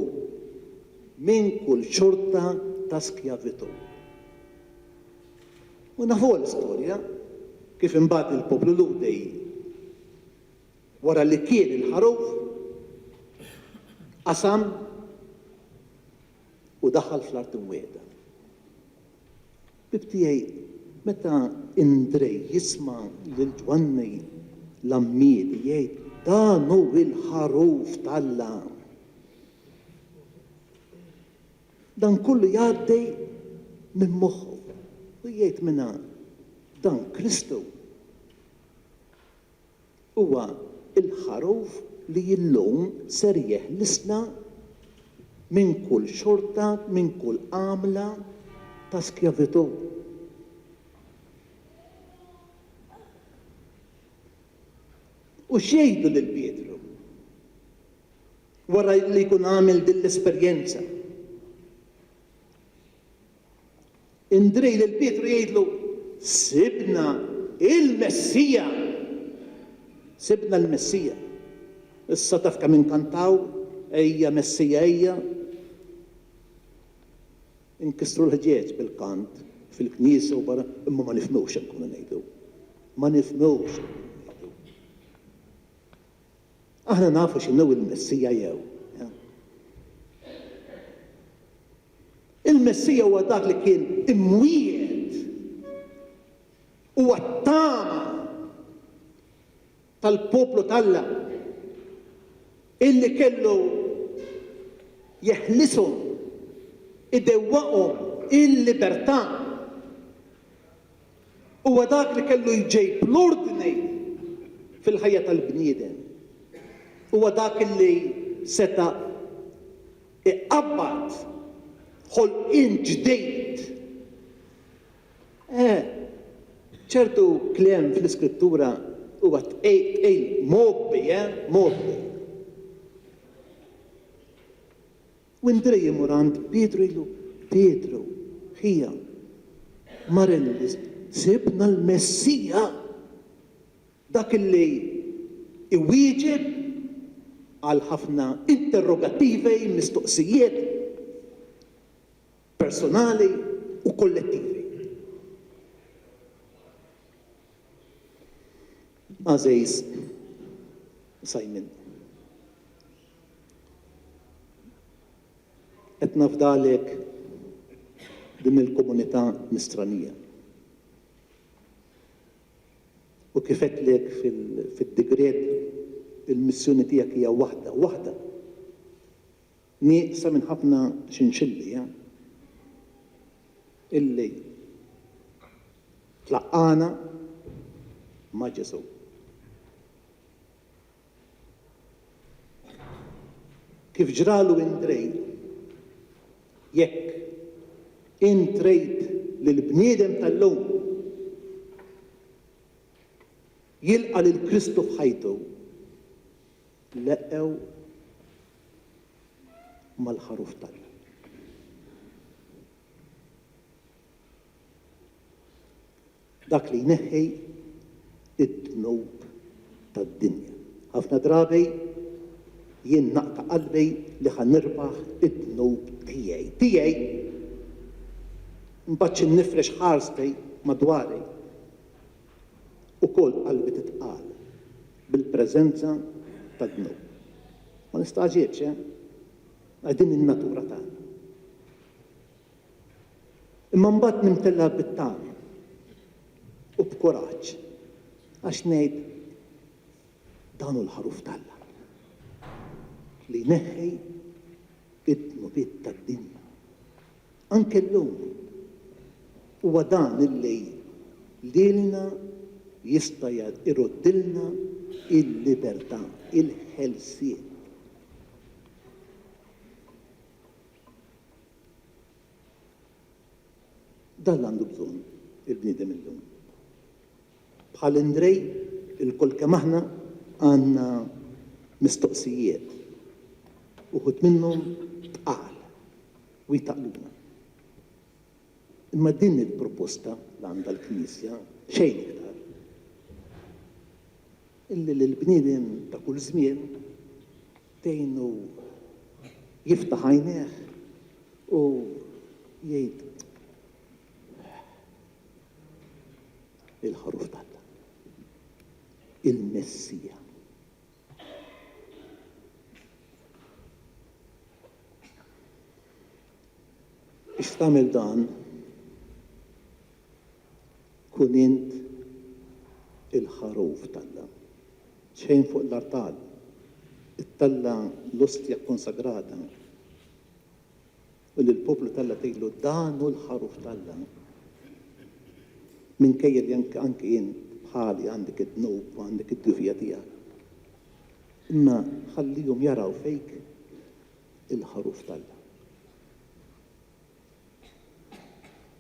Minn kull xorta ta' skjavitu. U nafu l-istorja kif imbagħad il-poplu Ludej wara li kien il-ħaruf qasam u daħal fl-art imwiegħda. Bibtijaj, meta Indrej jisma' lil Ġwanni l-Ammiedi jgħid danu il-ħaruf talla. Dan kullu jgħaddej minn moħħu u jgħid minna dan Kristu huwa il-ħaruf li illum ser jeħlisna minn kull xorta, minn kull għamla ta' skjavitu. U xejdu lil Pietru wara li jkun għamel din l-esperjenza. Indrej lil Pietru jgħidlu sibna il-Messija. Sibna l-Messija. Issa taf kemm inkantaw ejja Messija ejja. Inkissru l-ħġieġ bil-kant fil-Knisja u barra, imma ma nifhmux hekk kunu ngħidu. Ma nifhmux. Aħna nafu x'inhu il-Messija jew. Il-Messija huwa dak li kien imwiegħed huwa t-tama tal-poplu talla illi kellu jeħlishom idewwaqhom il-libertà huwa dak li kellu jġejb l-ordni fil-ħajja tal-bniedem. Huwa dak li seta' iqabbad ħolqien ġdejd. ċertu klem fl-iskrittura huwa tqejl mobbi, mobbi. U Indrej imur għand Pietru jgħidu, Pietru, ħija, Marellis, sibna l-Messija, dak li iwieġeb għal ħafna interrogativi, mistoqsijiet personali u kollettivi. Għażejs Simon. Qed nafdalek din il-komunità nisranija. U kif għedlek fil-digret il-missjoni tiegħek hija waħda. Nieqsa minn ħafna xinxilli, illi tlaqqana ma' Ġesu. Kif ġralu Indrej, jekk intrejt lill-bniedem tal-lum jilqa lil Kristu f'ħajtu, leqqew mal-ħaruf tal-Alla. Dak li jneħħi id-dnub tad-dinja. Ħafna drabi jien naqta' qalbi li ħan nirbaħ id-dnub tiegħi. Mbagħad nifrex ħarstej madwari. Ukoll qalbi titqal bil-preżenza tad-dnub. Ma nistaġibx, għadin in-natura tagħna. Imma mbagħad nimtella bit-tama u b'kuraġġ għax ngħid dan hu l-ħaruf tal-Alla li neħħi id-dnubiet tad-dinja. Anke llum huwa dan illi lilna jista' iruddilna il-libertà, il-ħelsien. Dan għandu bżonn il-bniedem illum. Bħal Indrej, il-kol kemm aħna għandna mistoqsijiet. Uħud minnhom tqal u jtaqluna. Imma din il-proposta li għandha l-Knisja xejn iktar. Illi l-bniedem ta' kull żmien tgħinu jiftaħ għajnejh u jgħid il-ħaruf tal-Alla, il-Messija. Biex tagħmel dan, kun int il-ħaruf tal-Alla. Xejn fuq l-artal, it-talla l-ostja konsagrata. U l-poplu tal-Alla tgħidlu dan hu l-ħaruf tal-Alla. Minkejja li anke int bħali għandek id-dnub u għandek id-dufija tiegħek. Imma ħallihom jaraw fejk il-ħaruf tal-Alla.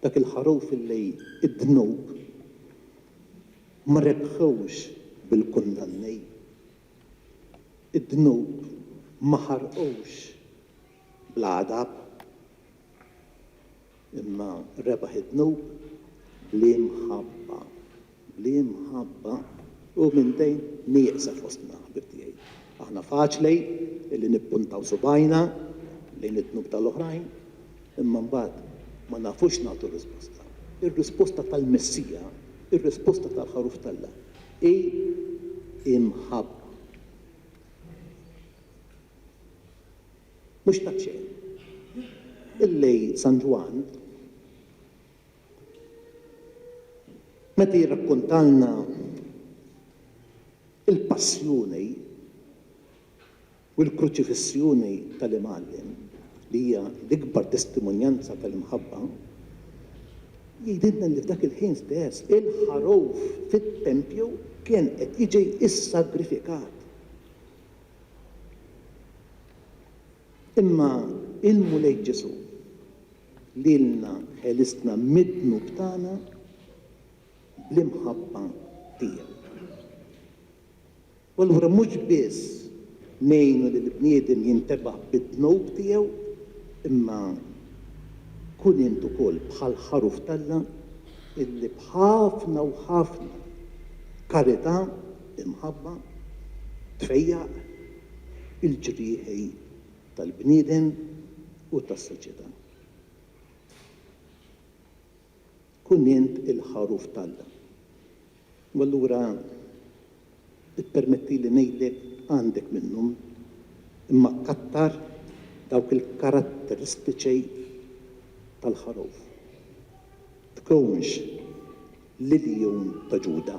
Dak il-ħaruf illi id-dnub ma rebħux bil-kundannej. Id-dnub ma ħarqux bl-għadab. Imma rebaħ id-dnub bl-imħabba u minn dejn nieqsa fostna ħbib tiegħi. Aħna faċli illi nippuntaw subajna lejn id-dnub tal-oħrajn, imma mbagħad ma nafux nagħtu risposta. Ir-risposta tal-Messija, ir-risposta tal-ħaruf tal-Alla imħabba. Mhux ta' xejn. Illi San Ġwan meta jirrakkuntalna il-passjoni u l-kruċifissjoni tal-Imgħallem li hija l-ikbar testimonjanza tal-imħabba, jgħidilna li f'dak il-ħin stess il-ħaruf fit-tempju kien qed jiġi issagrifikat. Imma il-mulej Ġesu lilna ħelistna mid-dnub tagħna bl-imħabba tiegħu. U allura mhux biss ngħinu li l-bniedem jintebaħ bid-dnub tiegħu, imma kun int ukoll bħal ħaruf Talla illi bħafna u ħafna karità imħabba tfejjaq il-ġrieħi tal-bniedem u tas-soċjetà. Kun int il-ħaruf Talla. U allura ippermetti li ngħidlek għandek minnhom imma kattar dawk il-karatteristiċi tal-ħaruf. Tkunx liljun ta' Ġuda.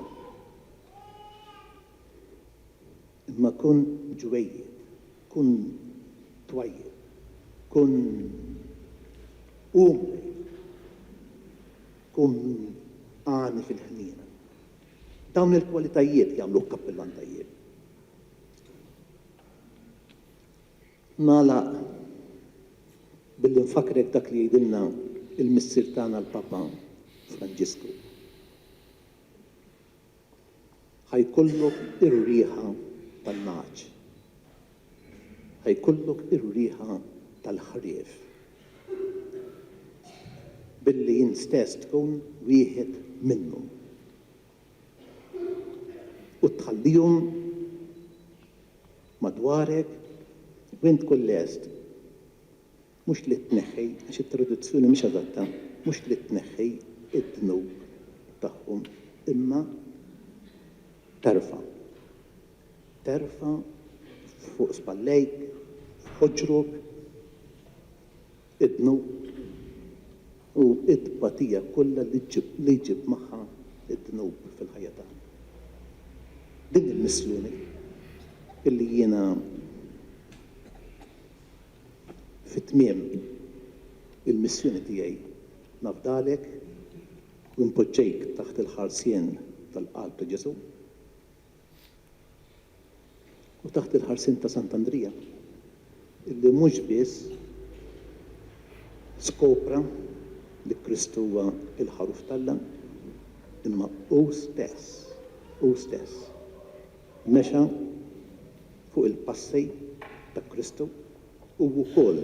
Imma kun ġwejjed, kun twajjed, kun umri, kun għani fil-ħnina. Dawn il-kwalitajiet jagħmlu kappellan tajjeb. Nagħlaq billi nfakrek dak li jgħidilna il-missier tagħna l-Papa Franġisku. Ħajkollok ir-rieħa tal-naġ. Ħajkollok ir-rieħa tal-ħrief. Billi jien stess tkun wieħed minnhom. U tħallihom madwarek u int tkun lest mhux li tneħħi, għax it-traduzzjoni mhix adatta, mhux li tneħħi id-dnub tagħhom, imma terfa' fuq spallejk, f'ħoġrok, id-dnub u id-batija kollha li jġib magħha id-dnub fil-ħajja tagħna. Din il-missjoni illi jiena fit-tmiem il-missjoni tiegħi nafdalek u npoġġejk taħt il-ħarsien tal-qalb ta' Ġesu u taħt il-ħarsien ta' Sant'Andrija illi mhux biss skopra li Kristu huwa il-ħaruf Talla imma hu stess mexa fuq il-passi ta' Kristu u wkoll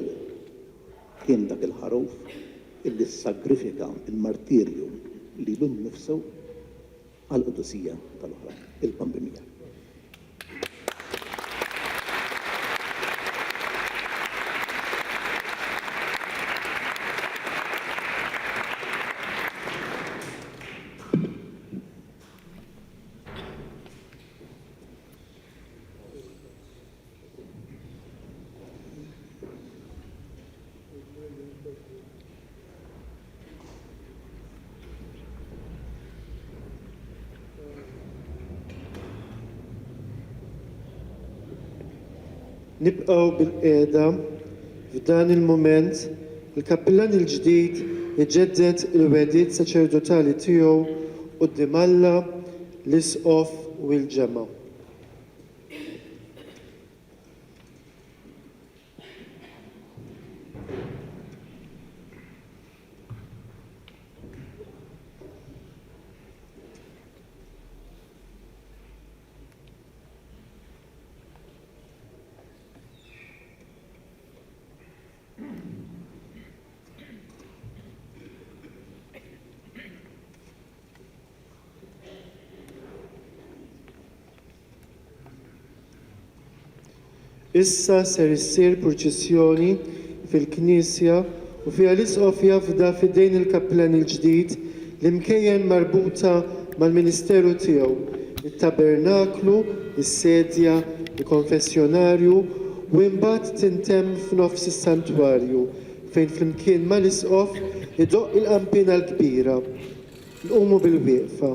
kien dak il-ħaruf illi sagrifika il-martirju li lum nifsu għal-qudusija tal-oħra, il-pandemija. Nibqgħu bil-qiegħda f'dan il-mument il-kappellan il-ġdid iġġedded il-wedijiet saċerdotali tiegħu quddiem Alla, l-isqof u l-ġemgħa. Issa ser issir proċessjoni fil-Knisja u fiha l-isqof jafda fidejn il-kappellan il-ġdid li mkejjen marbuta mal-ministeru tiegħu, it-tabernaklu, is-sedja, il-konfessjonarju u mbagħad tintemm f'nofs is-santwarju fejn flimkien mal-isqof idoqq il-qampina l-kbira. Nqumu bil-wieqfa.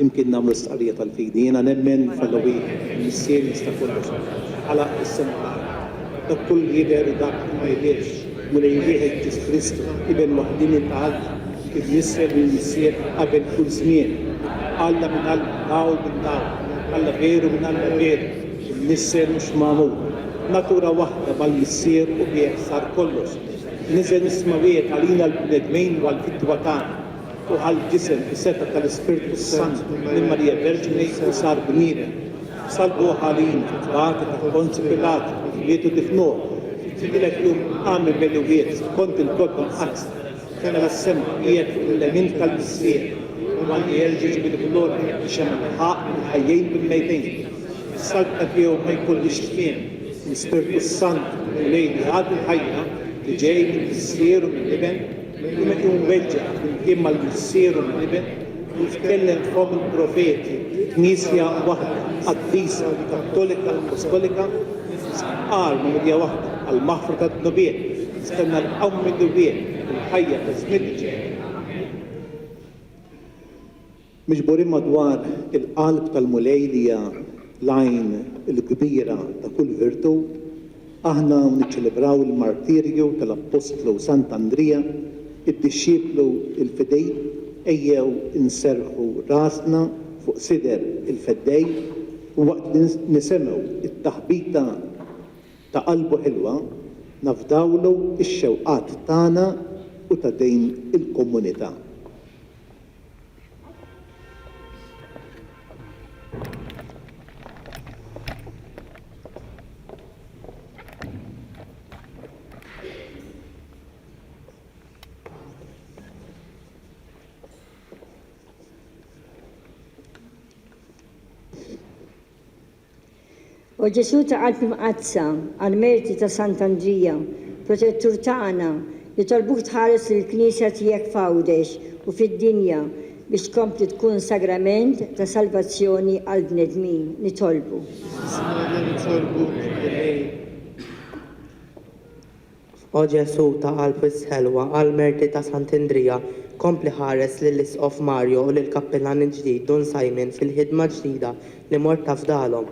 يمكن نعمل استقرية الفيدي أنا نمن فلوي المسير يستقل على السماء كل يدير داك ما يديرش ولا يديه كريستو ابن وحدين تعالى المسير قبل كل سنين الله من الله داو من داو الله غيره من الله غيره المسير مش معمول نطورة واحدة بالمسير وبيحصل كلش نزل اسموية علينا البندمين والفتوتان وهالجسم بستة الاسبريتو السانت من ماريا فيرجيني وصار بنيرة صلبوا حالين بعد كنت بلاد بيتو دفنوه في لك يوم آمن بلوغيت كنت الكوكب أكس كان السم إيك إلا من كالمسير ومن يرجج بالبلور بشمل حق الحيين بالميتين صلبت يوم ما يكون يشتفين الاسبريتو السانت وليلي هذه الحية اللي جاي من المسير ومن الابن لما يكون وجه من إما المسير ومن الابن ويتكلم فوق البروفيتي كنيسيا واحدة قديسة كاثوليكا أبوستوليكا ممدية واحدة المحفرة النبيل استنى الأم النبيل الحية تزمتج مجبورين مدوار القلب المليلية لاين الكبيرة تكل فيرتو احنا ونتشلبراو المارتيريو تلبوستلو سانت اندريا الدشيبلو الفدي ايو انسرخو راسنا فوق صدر الفدي ووقت نسمعوا التحبيطة تقلبه حلوة نفداولو الشوقات تانا وتدين الكومونيتا U Ġesu taqal b'mqazza għal-merti ta' Sant'Andrija, protettur tagħna li tolbuk tħares lill-Knisja tiegħek f'Għawdex u fid-dinja biex tkompli tkun sagrament ta' salvazzjoni għal bnedmin nitolbu. O Ġesu taqal fis-ħelwa għal-merti ta' Sant'Andrija, kompli ħares lill-Isqof Mario u lill-Kappellan il-ġdid Don Simon fil-ħidma ġdida li mort tafdalhom.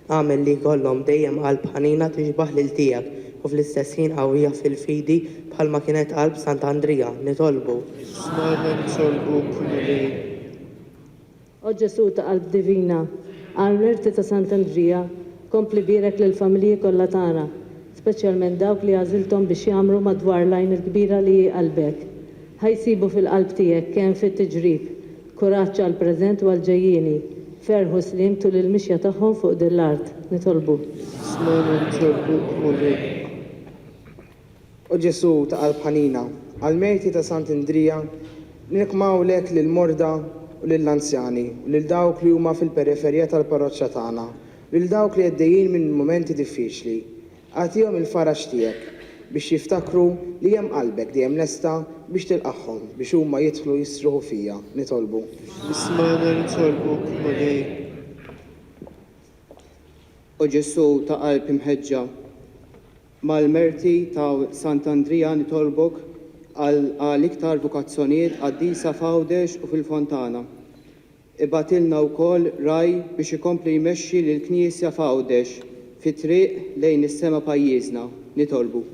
Għamel li kollhom dejjem qalb ħanina tixbaħ lil tiegħek u fl-istess ħin qawwija fil-fidi bħalma kienet qalb Sant'Andrija nitolbu. O Ġesu ta' qalb divina, għal-merti ta' Sant'Andrija, kompli birek lill familji kollha tagħna, speċjalment dawk li għażilthom biex jagħmlu madwar lajn il-kbira li qalbek. Ħajsibu fil-qalb tiegħek kemm fit-tiġrib, kuraġġ għall-preżent u għall-ġejjieni. Ferħu slim tul il-mixja tagħhom fuq din l-art nitolbu. O Ġesu ta' qalb ħanina, għal-merti ta' Sant'Andrija, nikmaw lek lill-morda u lill-anzjani u lil dawk li huma fil-periferija tal-parroċċja tagħna, lil dawk li għaddejjin minn momenti diffiċli. Għatihom il-faraġġ tiegħek biex jiftakru li hemm qalbek dejjem lesta biex tilqaħħom biex huma jidħlu jisruħu fija nitolbu. Ismana nitolbu kumulej. O Ġesu ta' qalb imħeġġa, mal-merti ta' Sant'Andrija nitolbok għal iktar vokazzjonijiet għaddisa f'Għawdex u fil-Fontana. Ibatilna wkoll raj biex ikompli jmexxi lill-Knisja f'Għawdex fit-triq lejn is-sema pajjiżna nitolbu.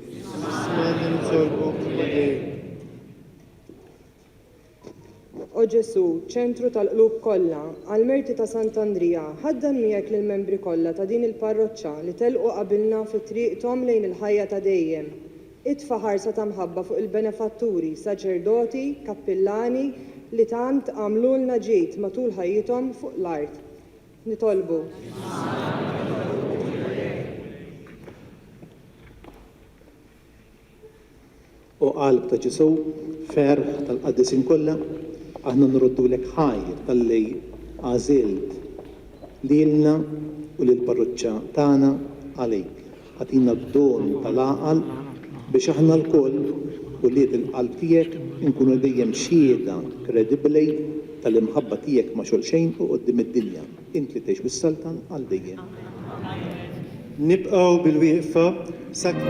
O Ġesu, ċentru tal-qlub kollha, għal-merti ta' Sant'Andrija, ħaddem miegħek lill-membri kollha ta' din il-parroċċa li telqu qabilna fit-triqthom lejn il-ħajja ta' dejjem. Itfa' ħarsa ta' mħabba fuq il-benefatturi, saċerdoti, kappillani li tant għamlulna ġid matul ħajjithom fuq l-art. Nitolbu. U qalb ta' Ġesu ferħ tal-qaddisin kollha aħna nroddu lek ħajr tal-li għażilt lilna u lill-parroċċja tagħna għalejk. Għatina d-don tal-għaqal biex aħna l-koll u li il-qalb tiegħek inkunu dejjem xhieda kredibbli tal-imħabba tiegħek ma' xulxejn u qudiem id-dinja. Int li tgħix bis-Sultan għal dejjem. Nibqgħu bil-wieqfa sak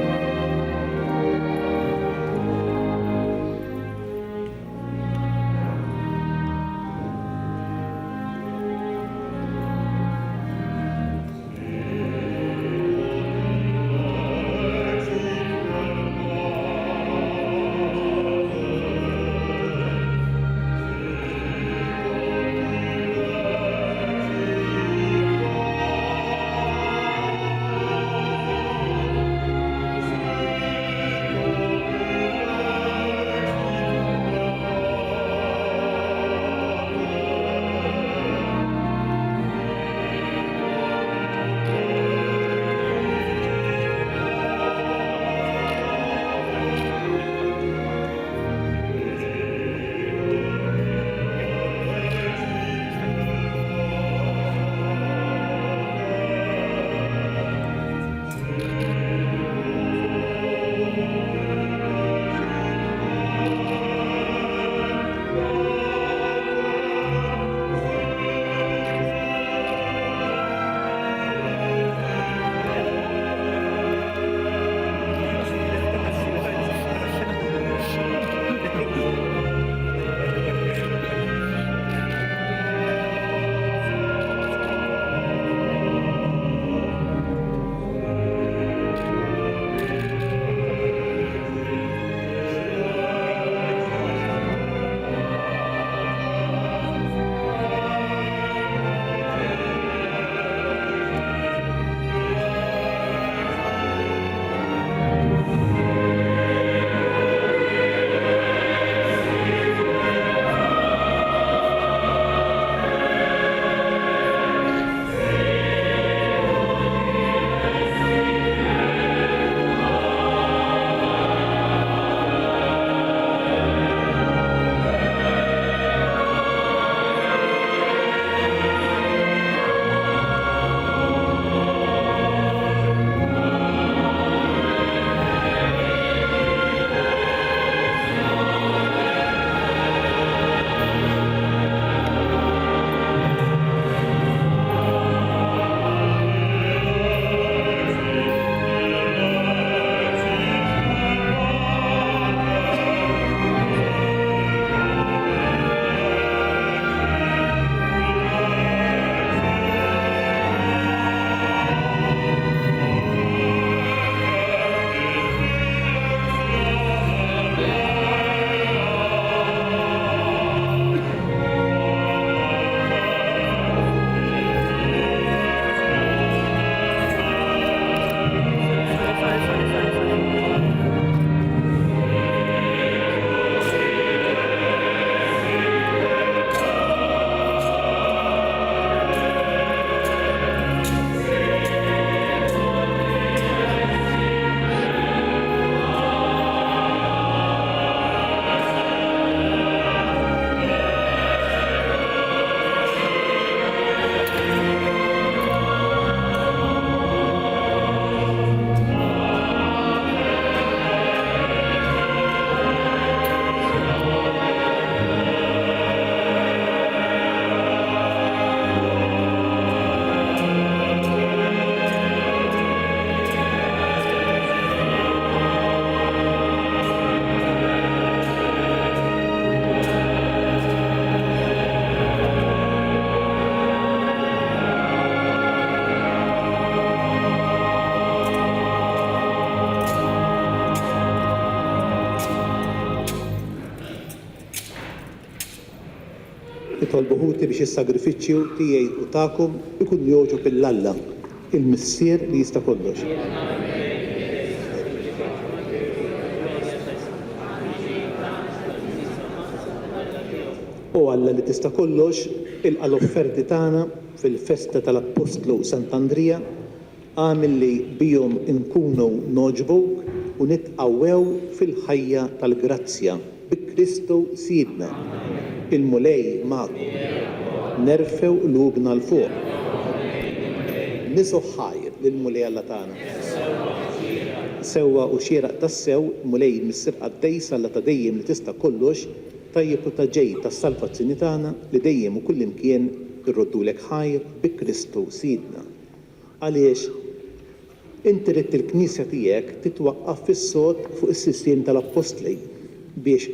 Nitolbu ħuti biex is-sagrifiċċju tiegħi u tagħkom ikun joġob il-Alla, il-Missier li jista' kollox. U Alla li tista' kollox ilqa' l-offerti tagħna fil-festa tal-Apostlu Sant'Andrija għamil li bihom inkunu noġbuk u nitqawwew fil-ħajja tal-grazzja bi Kristu Sidna. Il-mulej magħkom. Nerfew qlubna l-fuq. Nisu ħajr lill-mulej Alla tagħna. Sewwa u xieraq tassew mulej mis-sirqa d-dejsa Alla ta' dejjem li tista' kollox tajjeb u ta' ġej tas-salvazzjoni tagħna li dejjem u kullimkien irroddulek ħajr bi Kristu Sidna. Għaliex inti rid il-Knisja tiegħek titwaqqaf fis-sod fuq is-sissien tal-Apostli biex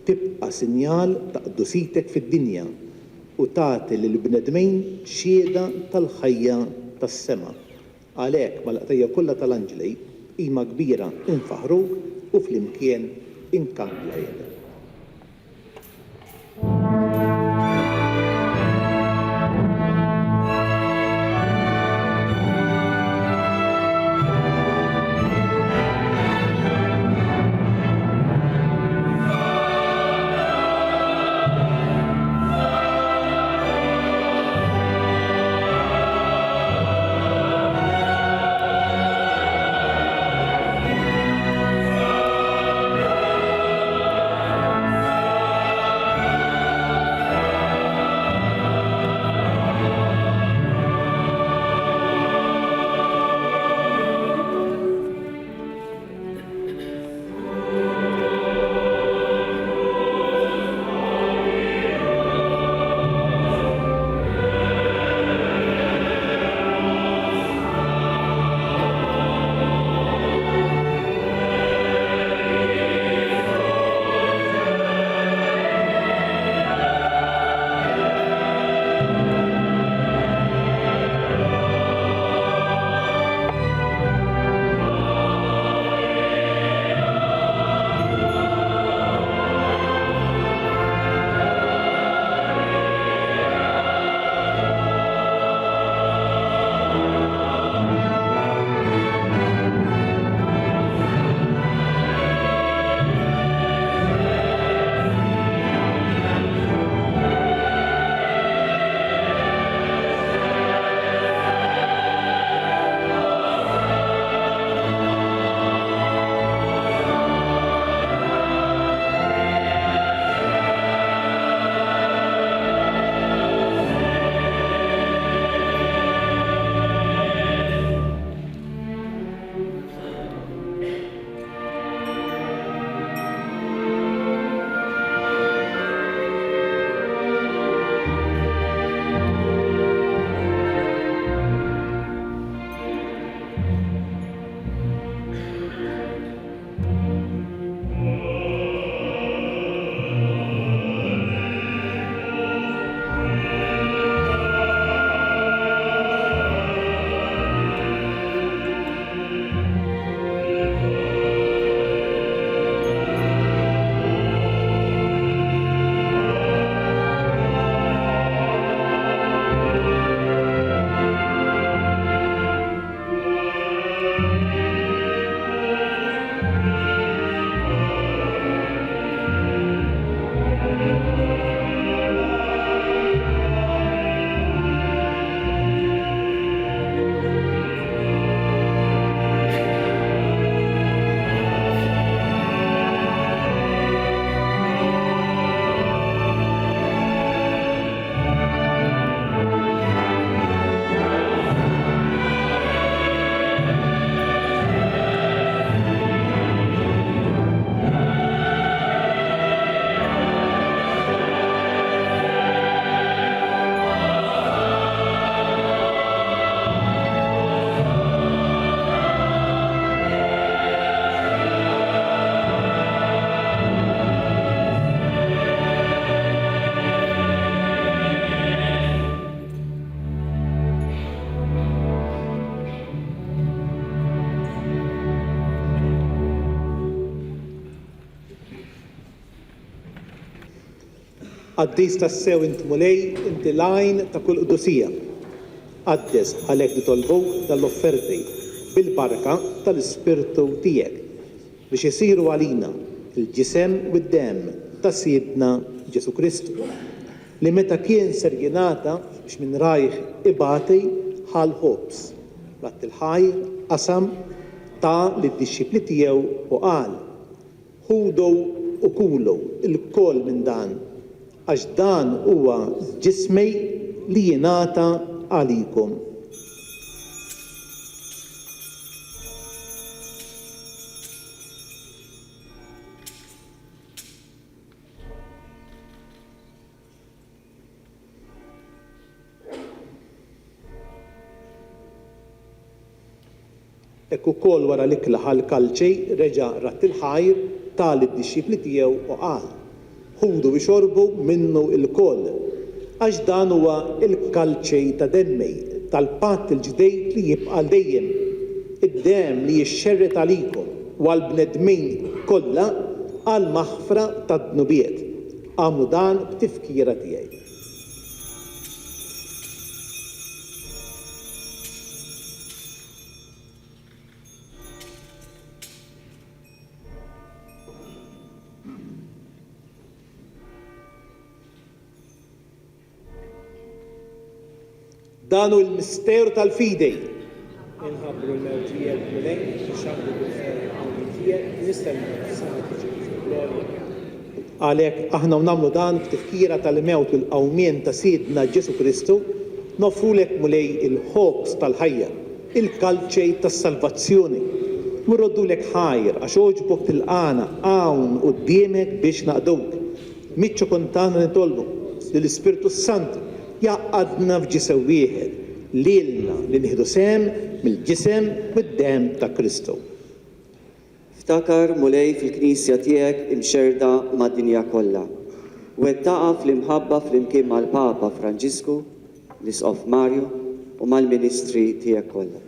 tibqa' sinjal ta' qdusitek fid-dinja u tagħti lill-bnedmin xhieda tal-ħajja tas-sema. Għalhekk mal-qtejja kollha tal-Anġli qima kbira infaħruk u flimkien inkanklajk. Qaddis tassew int mulej, inti lajn ta' kull qudusija. Qaddes għalhekk nitolbuk dal-offerti bil-barka tal-Ispirtu tiegħek biex isiru għalina il-ġisem u d-dem ta' Siedna Ġesu Kristu li meta kien ser jingħata biex minn rajh ibati ħal ħobs. Rat il-ħajr qasam ta' lid-dixxipli tiegħu u qal: ħudu u kulu il-koll minn dan għax dan huwa ġismej li jingħata għalikom. Ekku kol wara l-ikla ħal-kalċej reġa' rat il-ħajr tal id-dixxipli tiegħu u qal: ħudu biex xorbu minnu il-koll għax dan huwa il-kalċej ta' demmej tal-patt il-ġdejt li jibqa' dejjem, id-dem li jixxerret għalikom u għall-bnedmin kollha għal maħfra tad-dnubiet. Għamlu dan b'tifkira tiegħi. Danu il-misteru tal-fidej. Inħabbru l-mewtijek mulej, xabdu bil-mewtijek, nistennu s-sana tiġi glorja. Għalhekk aħna nagħmlu dan f'tifkira tal-mewt u l-qawmien ta' Siedna Ġesu Kristu, nofrulek mulej il-ħobs tal-ħajja, il-kalċej tas-salvazzjoni. U rroddulek ħajr għax oġbok tilqana hawn quddiemek biex naqduk. Miċċu kontana nitolbu lill-Ispirtu Santu jaqadna f'ġisem wieħed lilna li nieħdu sem mill-ġisem mid-dem ta' Kristu. Ftakar mulej fil-Knisja tiegħek imxerda mad-dinja kollha. Wettaqa fl-imħabba flimkien mal-Papa Franġisku, l-Isqof Mario u mal-Ministri tiegħek kollha.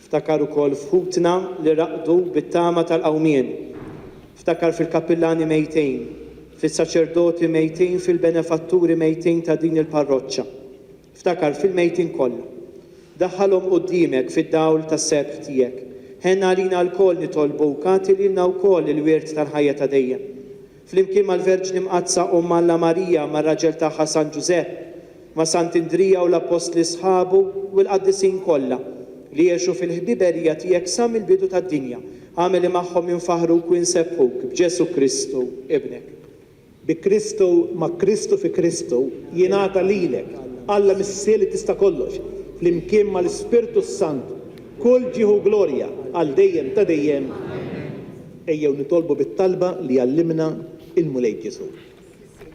Ftakar ukoll f'ħutna li raqdu bit-tama tal-qawmien. Ftakar fil-kappillani mejtejn, fil-saċerdoti mejtin, fil-benefatturi mejtin ta' din il-parroċċa. Ftakar fil-mejtin kollha. Daħħalhom quddiemek fid-dawl tas-sebħ tiegħek. Ħenna għalina l-koll nitolbuk għati lilna wkoll il-wirt tal-ħajja ta' dejjem. Flimkien mal-Verġni Mqazza u Malla Marija mar-raġel tagħha San Ġusepp, ma' Sant'Indrija u l-Apostli sħabu u l-qaddisin kollha li jgħixu fil-ħbiberija tiegħek sa mill-bidu tad-dinja. Għamel li magħhom jinfaħruk u jinsebħuk b'Ġesu Kristu ibnek. Bi Kristu ma' Kristu fi Kristu jingħata lilek Alla missier li tista' kollox flimkien mal-Ispirtu Santu kull ġieħu glorja għal dejjem ta' dejjem. Ejjew nitolbu bit-talba li għallimna il-mulej Ġesu.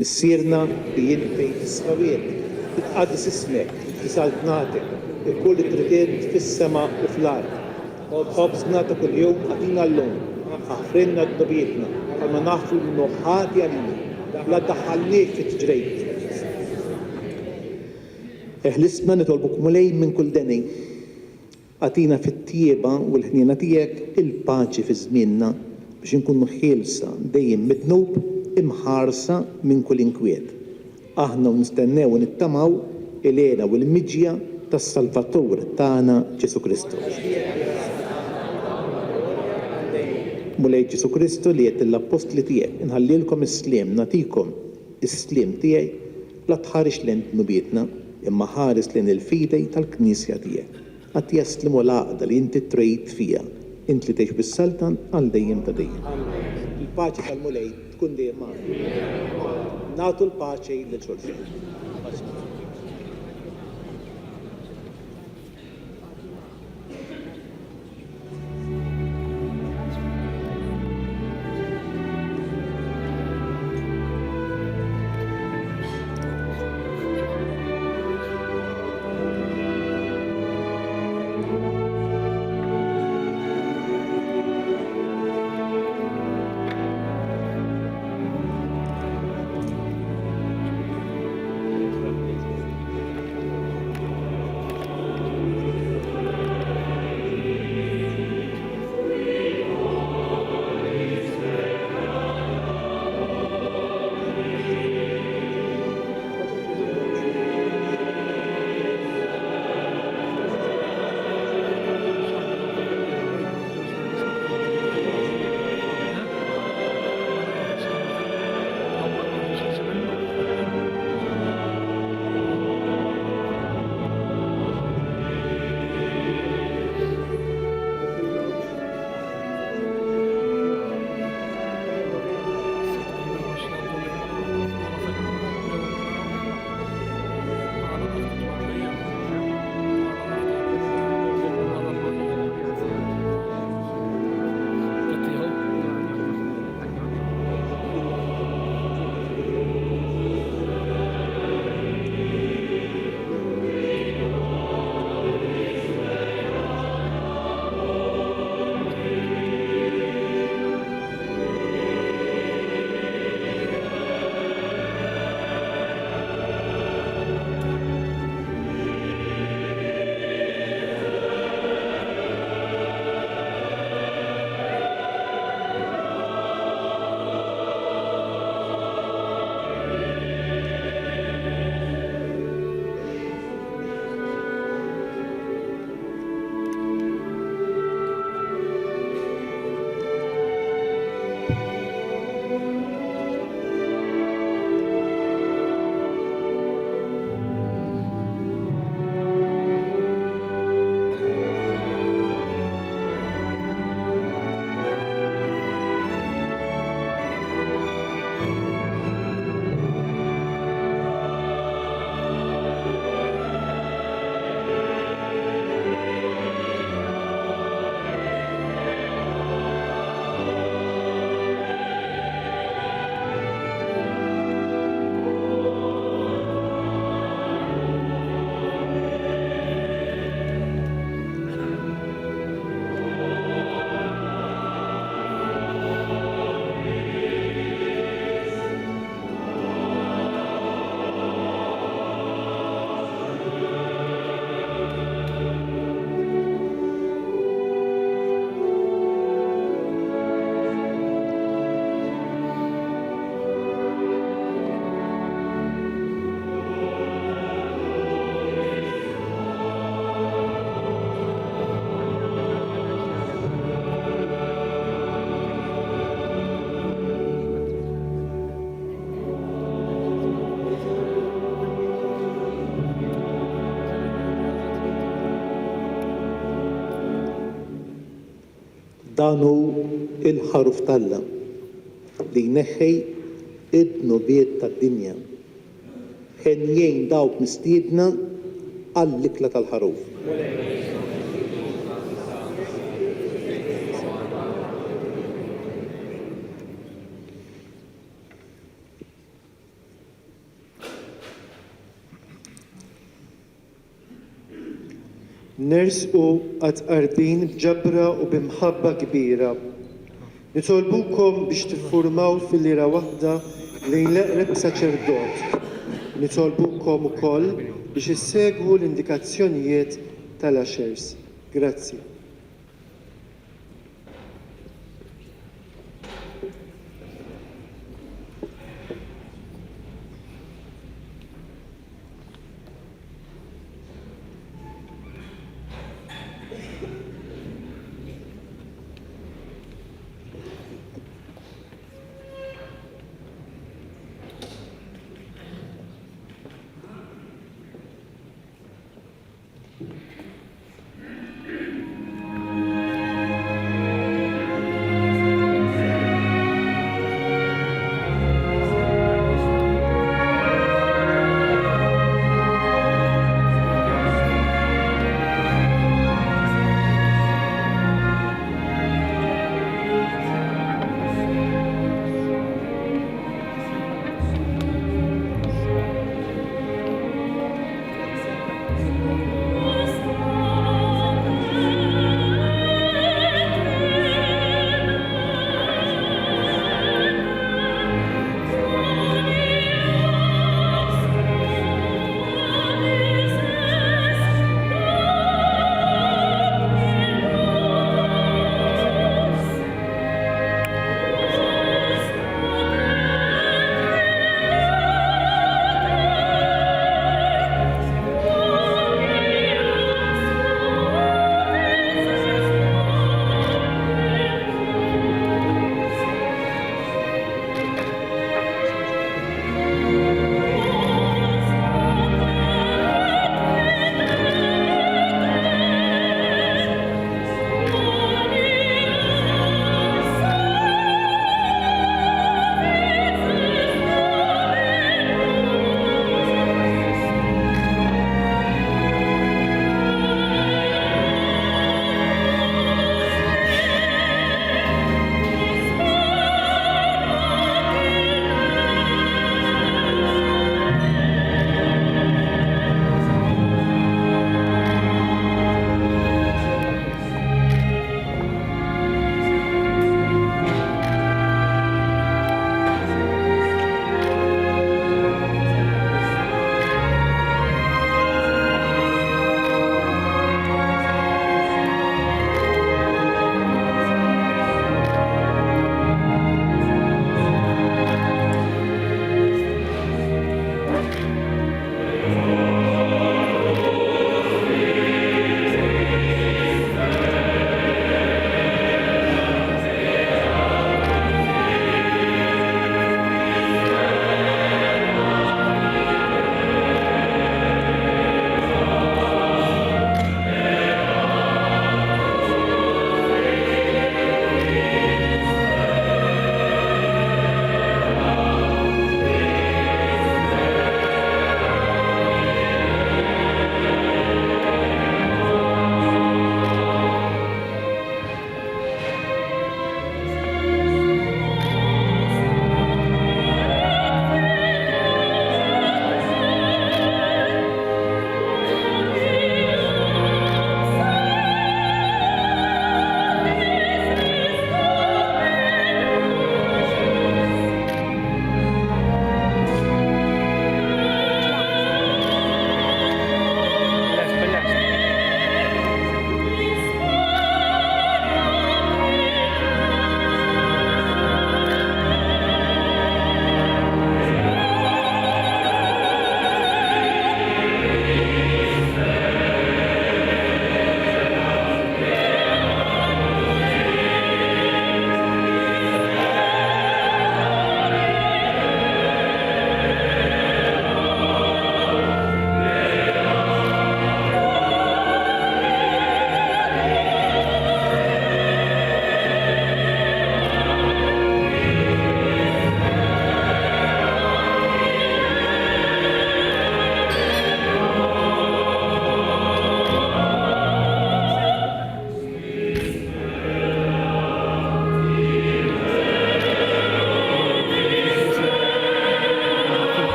Missierna li inti tisħawiet, titqaddis ismek, tisalt nagħtek, il-kull tridiet fis-sema u fl-ard. Ħobsna ta' kuljum għatina llum, aħfrinna d-dobietna, għalma naħfu l-noħħati għalina, la daħħalnik fit-ġrejt. Eħlisna nitolbuk mulej minn kull deni. Għatina fit-tieba u l-ħnina tiegħek il-paċi fi żmienna biex inkunu ħielsa dejjem midnub imħarsa minn kull inkwiet. Aħna nistennew u nittamaw il-għena u l-miġja tas-Salvatur tagħna Ġesu Kristu. Mulej Ġesu Kristu li qed l-apostli tiegħek inħallilkom is-sliem nagħtikom is-sliem tiegħi la tħarix lejn nubietna imma ħares lejn il-fidej tal-Knisja tiegħek. Għat jaslimu l-għaqda li inti trejt fija, inti li tgħix bis-saltan għal dejjem ta' dejjem. Il-paċi tal-mulej tkun dejjem magħna. Nagħtu l-paċi lil xulxin. Dan hu il-ħaruf Talla li jneħħi id-nubiet tad-dinja. Ħenjejn dawk mistiedna għall-ikla tal-ħaruf. Nersqu għat-qarbin bġabra u bimħabba kbira. Nitolbukom biex tiffurmaw fil-lira waħda lejn l-eqreb saċerdot. Nitolbukom ukoll biex issegwu l-indikazzjonijiet tal-għaxers. Grazzi.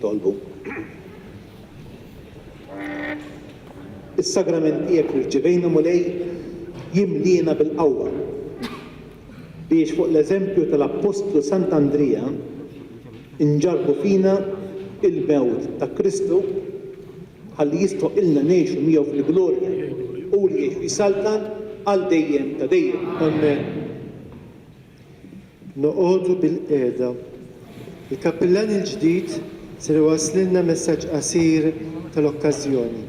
nitolbu. Is-sagrament tiegħek li rċevejna mulej jimlina bil-qawwa biex fuq l-eżempju tal-Apostlu Sant'Andrija inġarbu fina il-mewt ta' Kristu ħalli jistoqilna ngħixu miegħu fil-glorja u li jgħixu jisaltan għal dejjem ta' dejjem. Amen. Noqogħdu bil-qiegħda. Il-kappellan il-ġdid ser iwasslilna messaġġ qasir tal-okkażjoni.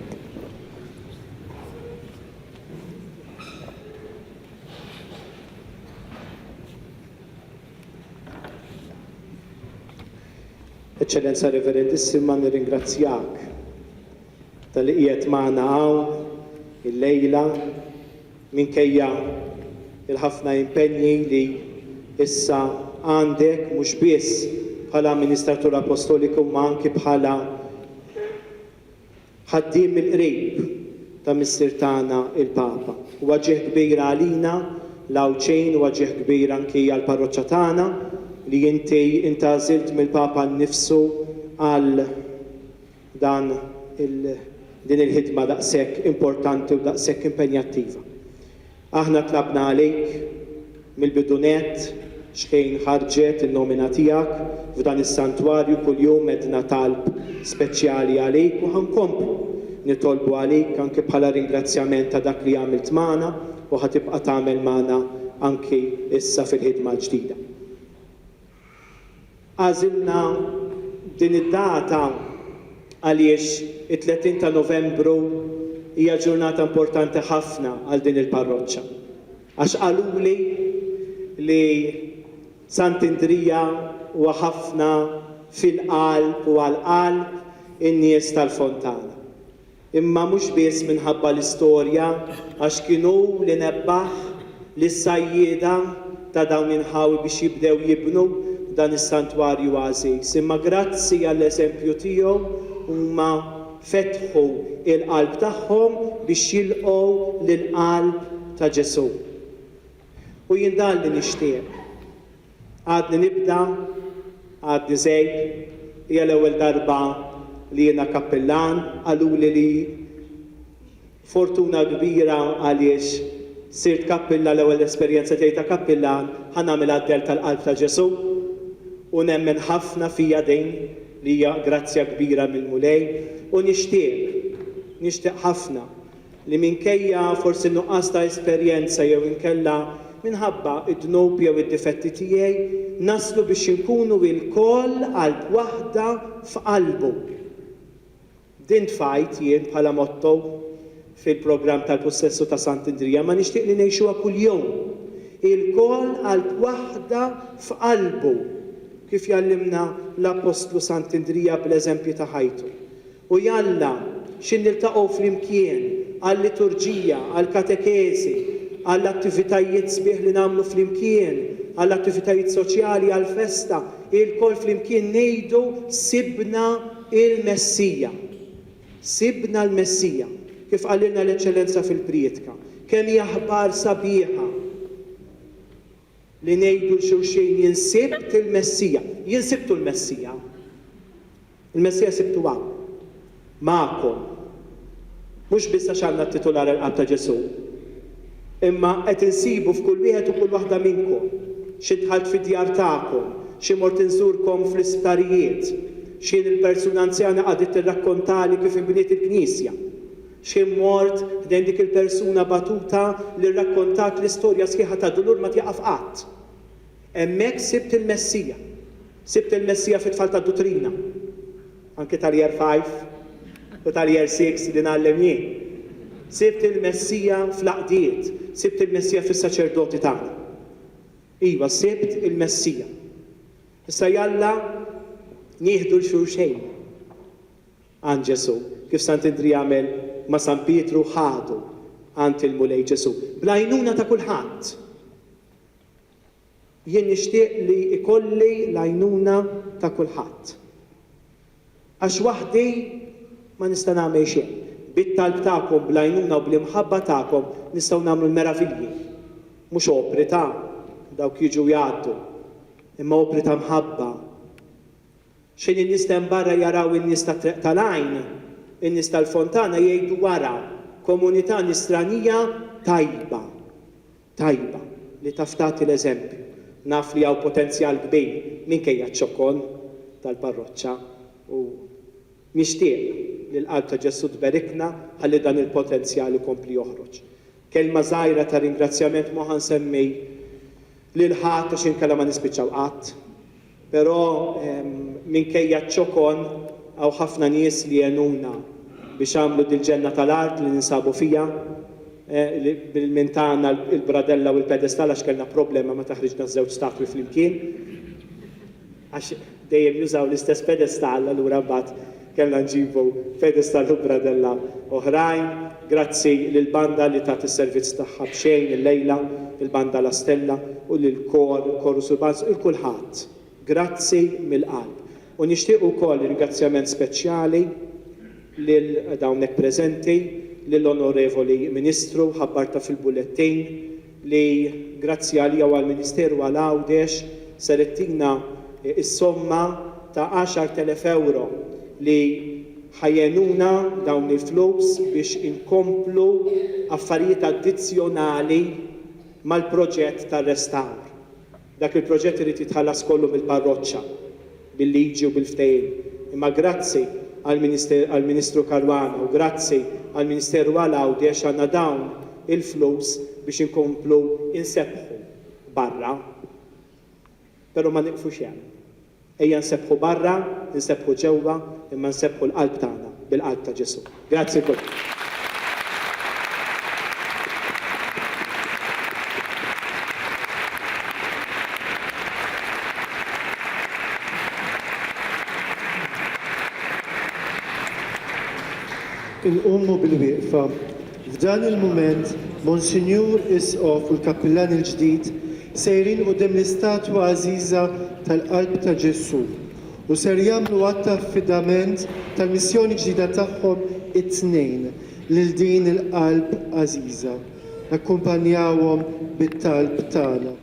Eccellenza Reverendissima, nirringrazzjak tal-li qiegħed magħna hawn il-lejla minkejja il-ħafna impenji li issa għandek mhux biss bħala amministratur apostoliku ma anki bħala ħaddiem il-qrib ta' missier tagħna il-Papa. Huwa ġieħ kbir għalina l-Awċejn, huwa ġieħ kbir anki għall-parroċċja tagħna li inti intażilt mill-Papa nnifsu għal din il-ħidma daqshekk importanti u daqshekk impenjattiva. Aħna tlabna għalik mill-bidunet xejn ħarġet il-nomina tiegħek f'dan is-santwarju kuljum edna talb speċjali għalik u ħankomplu nitolbu għalik anke bħala ringrazzjament ta' dak li għamilt magħna u ħatibqa' tagħmel magħna anke issa fil-ħidma l-ġdida. Għażilna din id-data għaliex it-30 ta' Novembru hija ġurnata importanti ħafna għal din il-parroċċa. Għax qaluli li Sant'Indrija huwa ħafna fil-qalb u għall-qalb in-nies tal-Fontana. Imma mhux biss minħabba l-istorja għax kienu li nebbaħ lis-sajjieda ta' dawn inħawi biex jibdew jibnu dan is-santwarju għażiż. Imma grazzi għall-eżempju tiegħu huma fetħu il-qalb tagħhom biex jilqgħu lill-qalb ta' Ġesu. U jien dan li nixtieq. Għadni nibda, għadni żejt, hija l-ewwel darba li jiena kappellan, għaluli li fortuna kbira għaliex sirt kappella l-ewwel esperjenza tiegħi ta' kappellan ħanagħmel għaddel tal-qalb ta' Ġesu u nemmen ħafna fija din li hija grazzja kbira mill-mulej u nixtieq ħafna li minkejja forsi nuqqas ta' esperjenza jew inkella minħabba id-dnub jew id-difetti tiegħi naslu biex inkunu l-koll qalb waħda f'qalbu. Din tfajt jien bħala motto fil-programm tal-possessu ta' Sant'Indrija ma nixtieq li ngħixuha kuljum. Il-koll qalb waħda f'qalbu kif jallimna l-Apostlu Sant'Indrija bl-eżempju ta' ħajtu. U jalla xi niltaqgħu flimkien għall-liturġija, għall-katekesi, għall-attivitajiet sbieħ li nagħmlu flimkien, għall-attivitajiet soċjali, għall-festa, il-koll flimkien ngħidu sibna il-Messija. Sibna l-Messija, kif qalilna l-Eċċellenza fil-Prietka. Kemm hija aħbar sabiħa li ngħidu xulxejn jinsibt il-Messija. Jinsibtu l-Messija. Il-Messija sibtu għaw. Ma'kom. Mhux biss għax għandna t-titular il-qalb ta' Ġesu. Imma qed insibu f'kull wieħed u kull waħda minnkom. Xi dħalt fid-djar tagħkom, xi mort inżurkom fl-isptarijiet, xi il-persuna anzjana qagħdet tirrakkontali kif inbniet il-Knisja. Xi mort dejn dik il-persuna batuta li rrakkontat l-istorja sħiħa ta' dulur ma tjaqaf qatt. Hemmhekk sibt il-Messija. Sibt il-Messija fit-tfal ta' dottrina. Anke tal-Year 5 u tal-Year 6 li nagħllem jien. Sibt il-Messija fl-aqdiet, sibt il-Messija fis-saċerdoti tagħna. Iva, sibt il-Messija. Issa jalla nieħdu l-xulxejn għand Ġesu, kif Sant'Indrija għamel ma' San Pietru ħadu għand il-mulej Ġesu. Bl-għajnuna ta' kulħadd. Jien nixtieq li ikolli l-għajnuna ta' kulħadd. Għax waħdi ma nista' nagħmel xejn. Bit-talb tagħkom bl-għajnuna u bl-imħabba tagħkom nistgħu nagħmlu l-meravilji. Mhux opri ta' dawk jiġu jgħaddu, imma opri ta' mħabba. Xejn in-nies hemm barra jaraw in-nies tal-għajn, in-nies tal-Fontana jgħidu wara komunità nisranija tajba li taf tagħti l-eżempju. Naf li hawn potenzjal kbir minkejja ċ-ċokon tal-parroċċa u nixtieq li l-qalb ta' Ġesu tberikna ħalli dan il-potenzjal ikompli joħroġ. Kelma żgħira ta' ringrazzjament ma ħansemmi lil ħadd għax inkella ma nispiċċaw qatt. Però minkejja ċ-ċokon hawn ħafna nies li għenuna biex għamlu dil-ġenna tal-art li ninsabu fija bil-mintana il-bradella u l-pedestal għax kellna problema ma taħriġna żewġ statwi flimkien. Għax dejjem jużaw l-istess pedestal, allura mbagħad kellna nġibu pedestal u bradella oħrajn. Grazzi lill-banda li tat is-servizz tagħha b'xejn il-lejla, il-banda La Stella u lill-Korus Urbans, il-kulħadd. Grazzi mill-qalb. U nixtieq ukoll ringrazzjament speċjali lil dawnek preżenti, lill-Onorevoli Ministru ħabbarta fil-bulletin li grazzi għalija u għal-Ministeru għal-Għawdex serettina is-somma ta' 10,000 euro li ħajjenuna dawn il-flus biex inkomplu affarijiet addizzjonali mal-proġett tar-restawr. Dak il-proġett irid jitħallas kollu mill-parroċċa, bil-liġi u bil-ftehim. Imma grazzi għal-Ministru Karwana u grazzi għal-Ministeru għal-Għawdex għandna dawn il-flus biex inkomplu insebbħu barra, però ma niqfux hemm. Ejja nsebbħu barra, nsebbħu ġewwa, imma nsebbħu l-qalb tagħna bil-qalb ta' Ġesu. Grazzi kull. Il-qummu bil-wieqfa. F'dan il-mument, Monsinjur Isqof u l-Kappillan il-ġdid sejrin quddiem l-istatwa għażiża tal-qalb ta' Ġesu u ser jagħmlu att ta' affidament tal-missjoni ġdida tagħhom it-tnejn lil din il-qalb għażiża. Akkumpanjawhom bit-talb tagħna.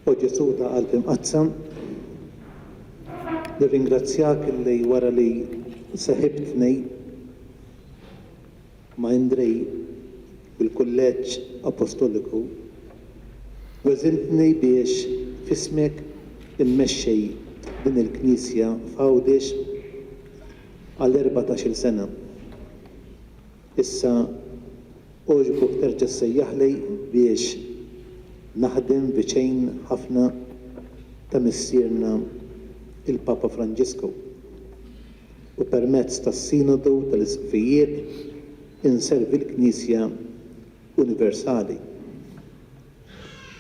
O Ġesu ta' qalb imqazzam, nirringrazzjak li wara li seħibtni ma' Indrej bil-kulleġġ apostoliku weżintni biex fismek immexxej din il-Knisja f'Għawdex għal 14-il sena. Issa oġbok terġa' sejjaħli biex naħdem biċejn ħafna ta' missierna il-Papa Franġisku u permezz tas-Sinodu tal-Isqfijiet inservi l-Knisja Universali.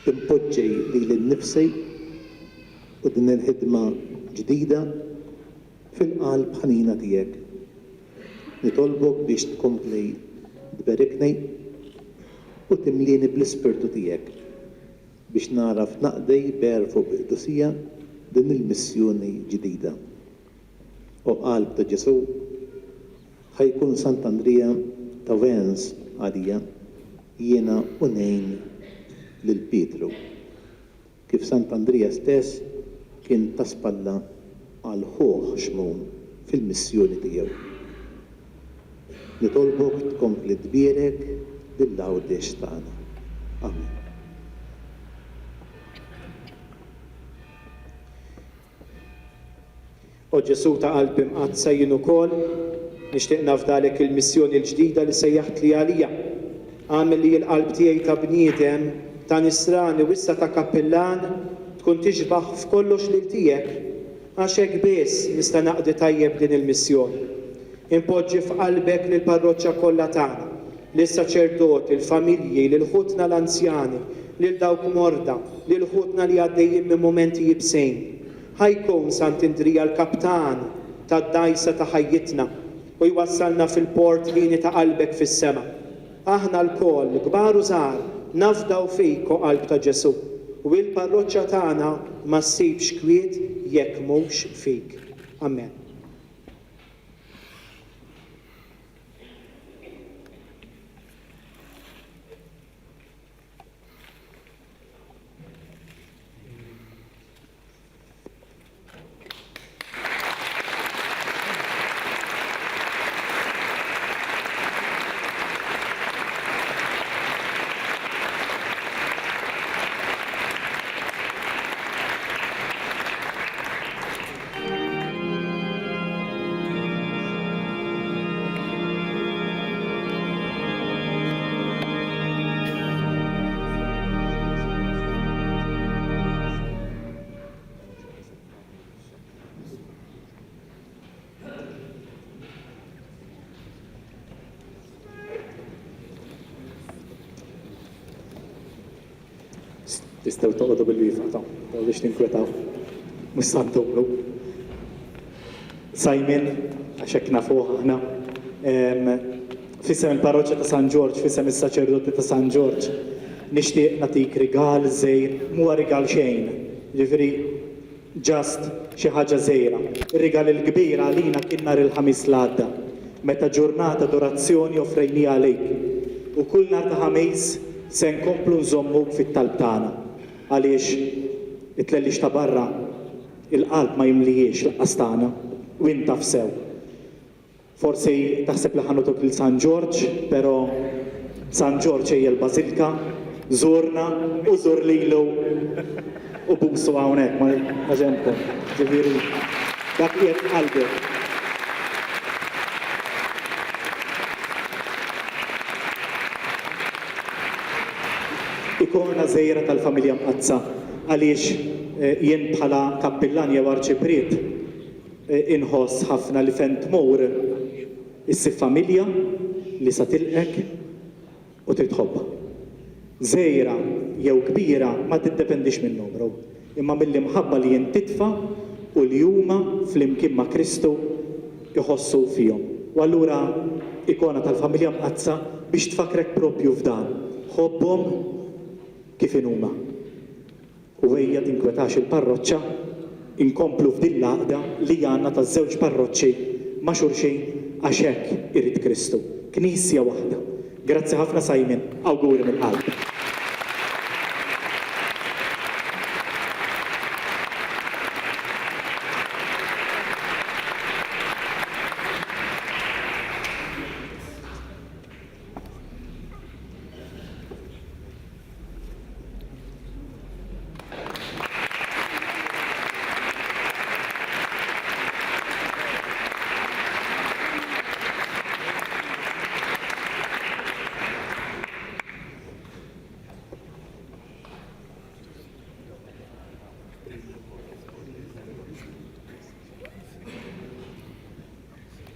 Impoġġej lili nnifsi u din il-ħidma ġdida fil-qalb ħanina tiegħek. Nitolbok biex tkompli tberikni u timlieni bl-ispirtu tiegħek biex naraf naqdej berfu b'qdusija din il-missjoni ġdida. U qalb ta' Ġesu ħajkun Sant'Andrija ta' Vens għalija jiena unejn lil Pietru. Kif Sant'Andrija stess kien ta' spalla għal ħoħ xmum fil-missjoni tiegħu. Nitolbok tkompli tbierek lill-Għawdex tagħna. Amen. O Ġesu ta' qalb imqazza jien ukoll nixtieq nafdalek il-missjoni l-ġdida li sejjaħt li għalija. Għamel li l-qalb tiegħi ta' bniedem ta' nisrani u issa ta' kappillan tkun tixbaħ f'kollox lil tiegħek għax hekk biss nista' naqdi tajjeb din il-missjoni. Impoġġi f'qalbek lil parroċċa kollha tagħna, lis-saċerdoti, il-familji, lil ħutna l-anzjani, lil dawk morda, lil ħutna li għaddejjin minn momenti jibsejn. Ħajkun Sant'Indrija l-kaptan tad-dajsa ta' ħajjitna u jwassalna fil-port lini ta' qalbek fis-sema. Aħna l-koll, kbar u żgħar, nafdaw fik qalb ta' Ġesu u l-parroċċa tagħna ma ssibx kwiet jekk mhux fik. Amen. Tistgħu toqgħodu bil-wifqa biex tinkwetaw. Mhux santuru. Simon, għax hekk nafuh aħna, f'isem il-parroċċja ta' San George, f'isem is-saċerdoti ta' San George, nixtieq nagħtik rigal żgħir, mhuwa rigal xejn. Ġifieri ġast xi ħaġa żgħira. Ir-rigal il-kbir għalina kien nhar il-ħamis l-għadda, meta ġurnata adorazzjoni offrejnija għalik. U kull nhar ta' ħamis se nkomplu nżommuk fit-talb tagħna. Għaliex it-tlellix ta' barra il-qalb ma jimlijiex laqqas tagħna u intaf sew. Forsi taħseb li ħanutok lil San George, però San George hija l-Bażilika, żurna u żur lilu u busu hawnhekk ma' ġenkom. Ġifieri dak qiegħed qalbi. Ikona żgħira tal-familja Mqazza għaliex jien bħala kappillan jew arċipriet inħoss ħafna li fejn tmur issib familja li sa tilqek u trid tħobbha. Żgħira jew kbira ma tiddependix minn numru, imma mill-imħabba li jien titfa' u li huma flimkien ma' Kristu iħossu fihom. U allura ikona tal-familja Mqazza biex tfakrek propju f'dan. Ħobbhom kif huma. U ejja tinkwetax il-parroċċa inkomplu f'din l-għaqda li għandna taż-żewġ parroċċi ma' xulxin għax hekk irid Kristu. Knisja waħda. Grazzi ħafna Simon, awguri mill-qalb.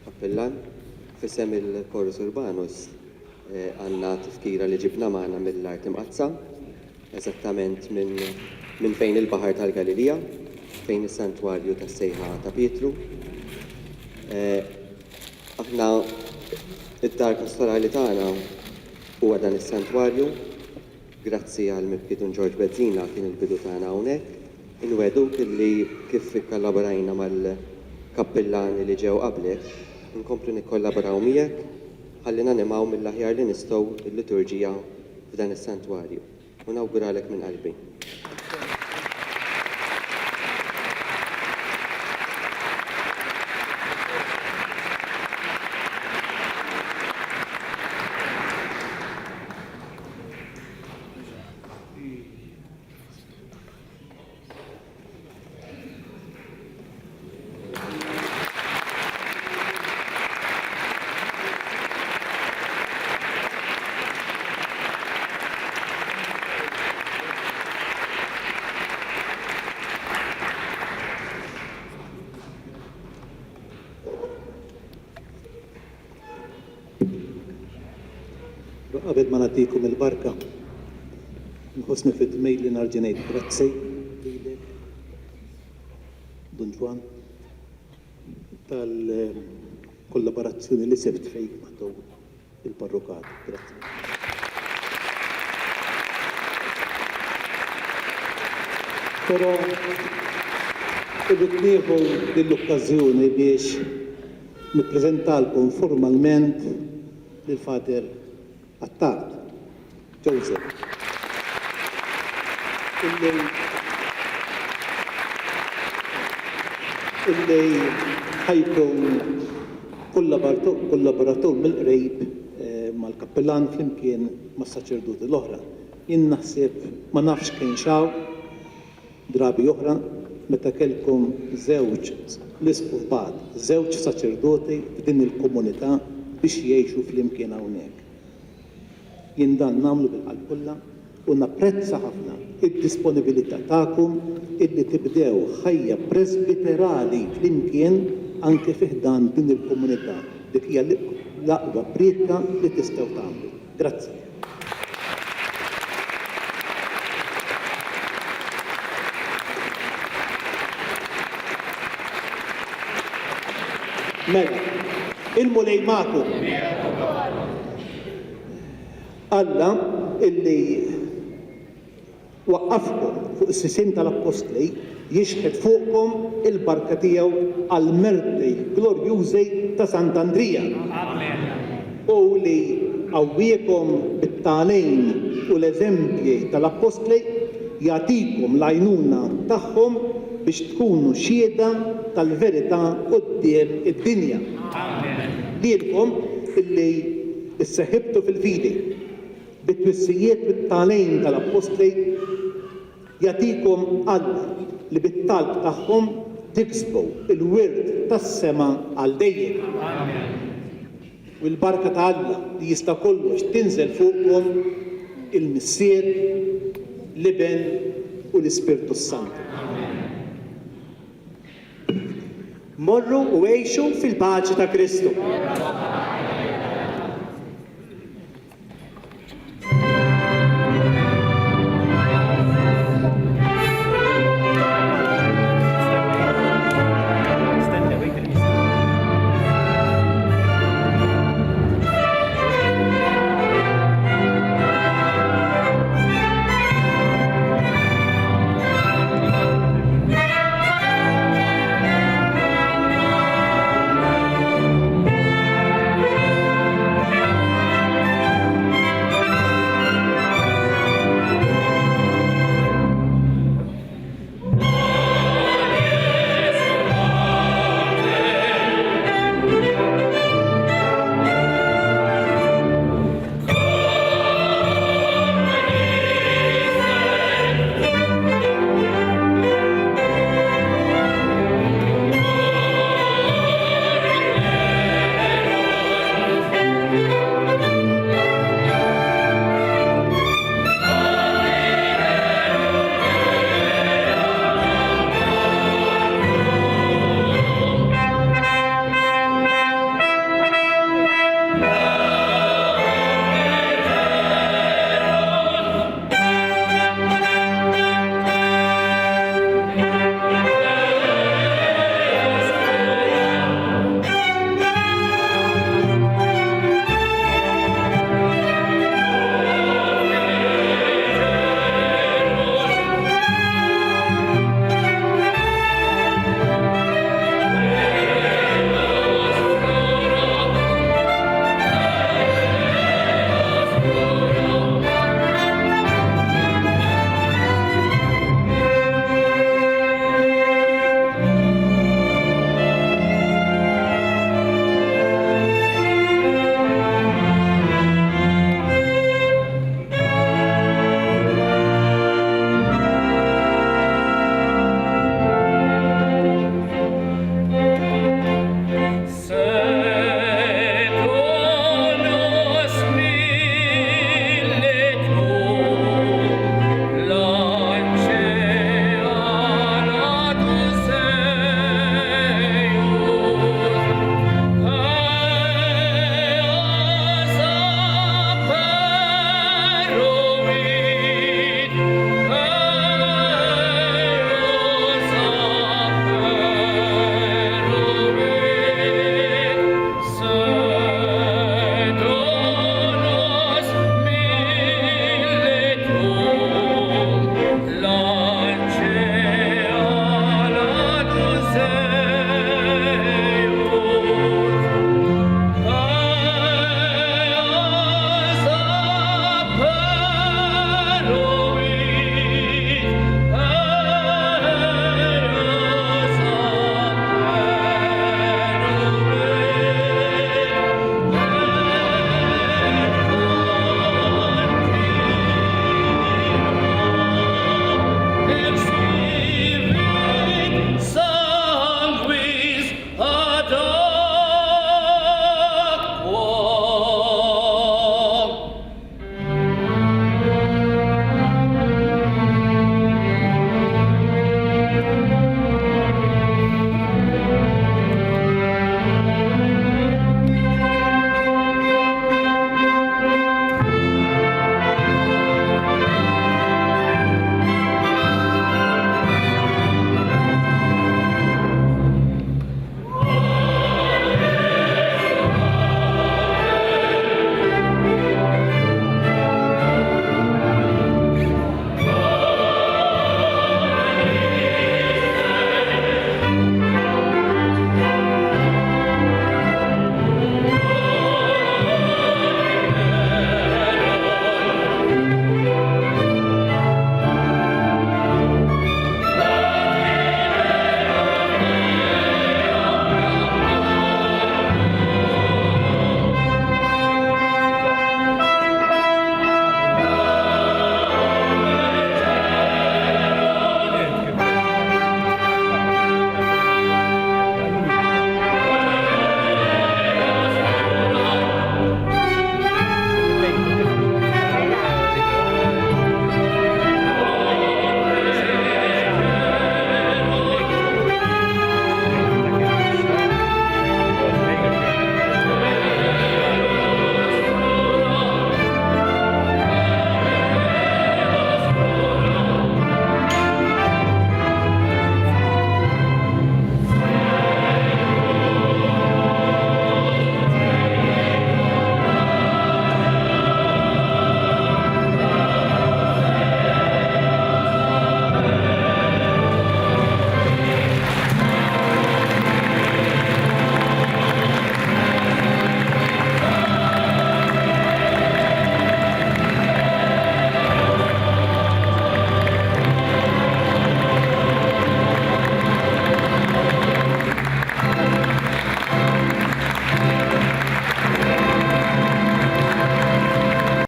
Kappellan, fissem il-Korus Urbanus għanna tifkira li ġibna maħna mill-Art Mqazza, eżattament minn fejn il-Bahar tal-Galilija, fejn is-Santwarju tas-Sejħa ta' Pietru. Aħna id-dar pastorali tagħna huwa dan is-Santwarju, grazzi għal Mibkidun George Bezzina kien il-bidu tagħna hawnhekk, inweduk li kif kollaborajna mal-kappellani li ġew qablek, nkomplu nikkollaboraw miegħek ħalli nanimaw mill-aħjar li nistgħu l-liturġija f'dan is-santwarju. U nawguralek minn qalbi. Qabel ma nagħtikum il-barka, nħossni fid-dmej li narġa' ngħid grazzi lilek, Don Ġwan, tal-kollaborazzjoni li sibt fejn matul il-parrokat. Grazzi. Però irrid nieħu din l-okkażjoni biex nippreżentalkom formalment lill-Fater Attard, Joseph, illi ħajkun kollaboratur mill-qrib mal-kappellan flimkien mas-saċerdoti l-oħra. Jien naħseb ma nafx kien xaw drabi oħra meta kellkom żewġ l-isqufbad, żewġ saċerdoti f'din il-komunità biex jgħixu flimkien hawnhekk. Jien dan nagħmlu bil-qalb kollha u napprezza ħafna id-disponibilità tagħkom illi tibdew ħajja presbiterali flimkien anke fih dan din il-komunità. Dik hija l-aqwa prieka li tistgħu tagħmlu. Grazzi. Mela, il-mulej magħkom. Alla illi waqqafkom fuq is-sisin tal-Apostli jixħed fuqkom il-barka tiegħu għall-merti glorjużi ta' Sant'Andrija. U li qawwiekom bit-tagħlim u l-eżempji tal-Apostli jagħtikom l-għajnuna tagħhom biex tkunu xhieda tal-verità quddiem id-dinja. Lilkom illi isseħħibtu fil-fidi bit-twissijiet bit-tagħlim tal-Apostli jagħtikom Alla li bit-talb tagħhom tiksbu il-wirt tas-sema għal dejjem. U l-barka ta' Alla li jista' kollox tinżel fuqkom il-Missier, l-Iben u l-Ispirtu Santu. Morru u għejxu fil-paċi ta' Kristu.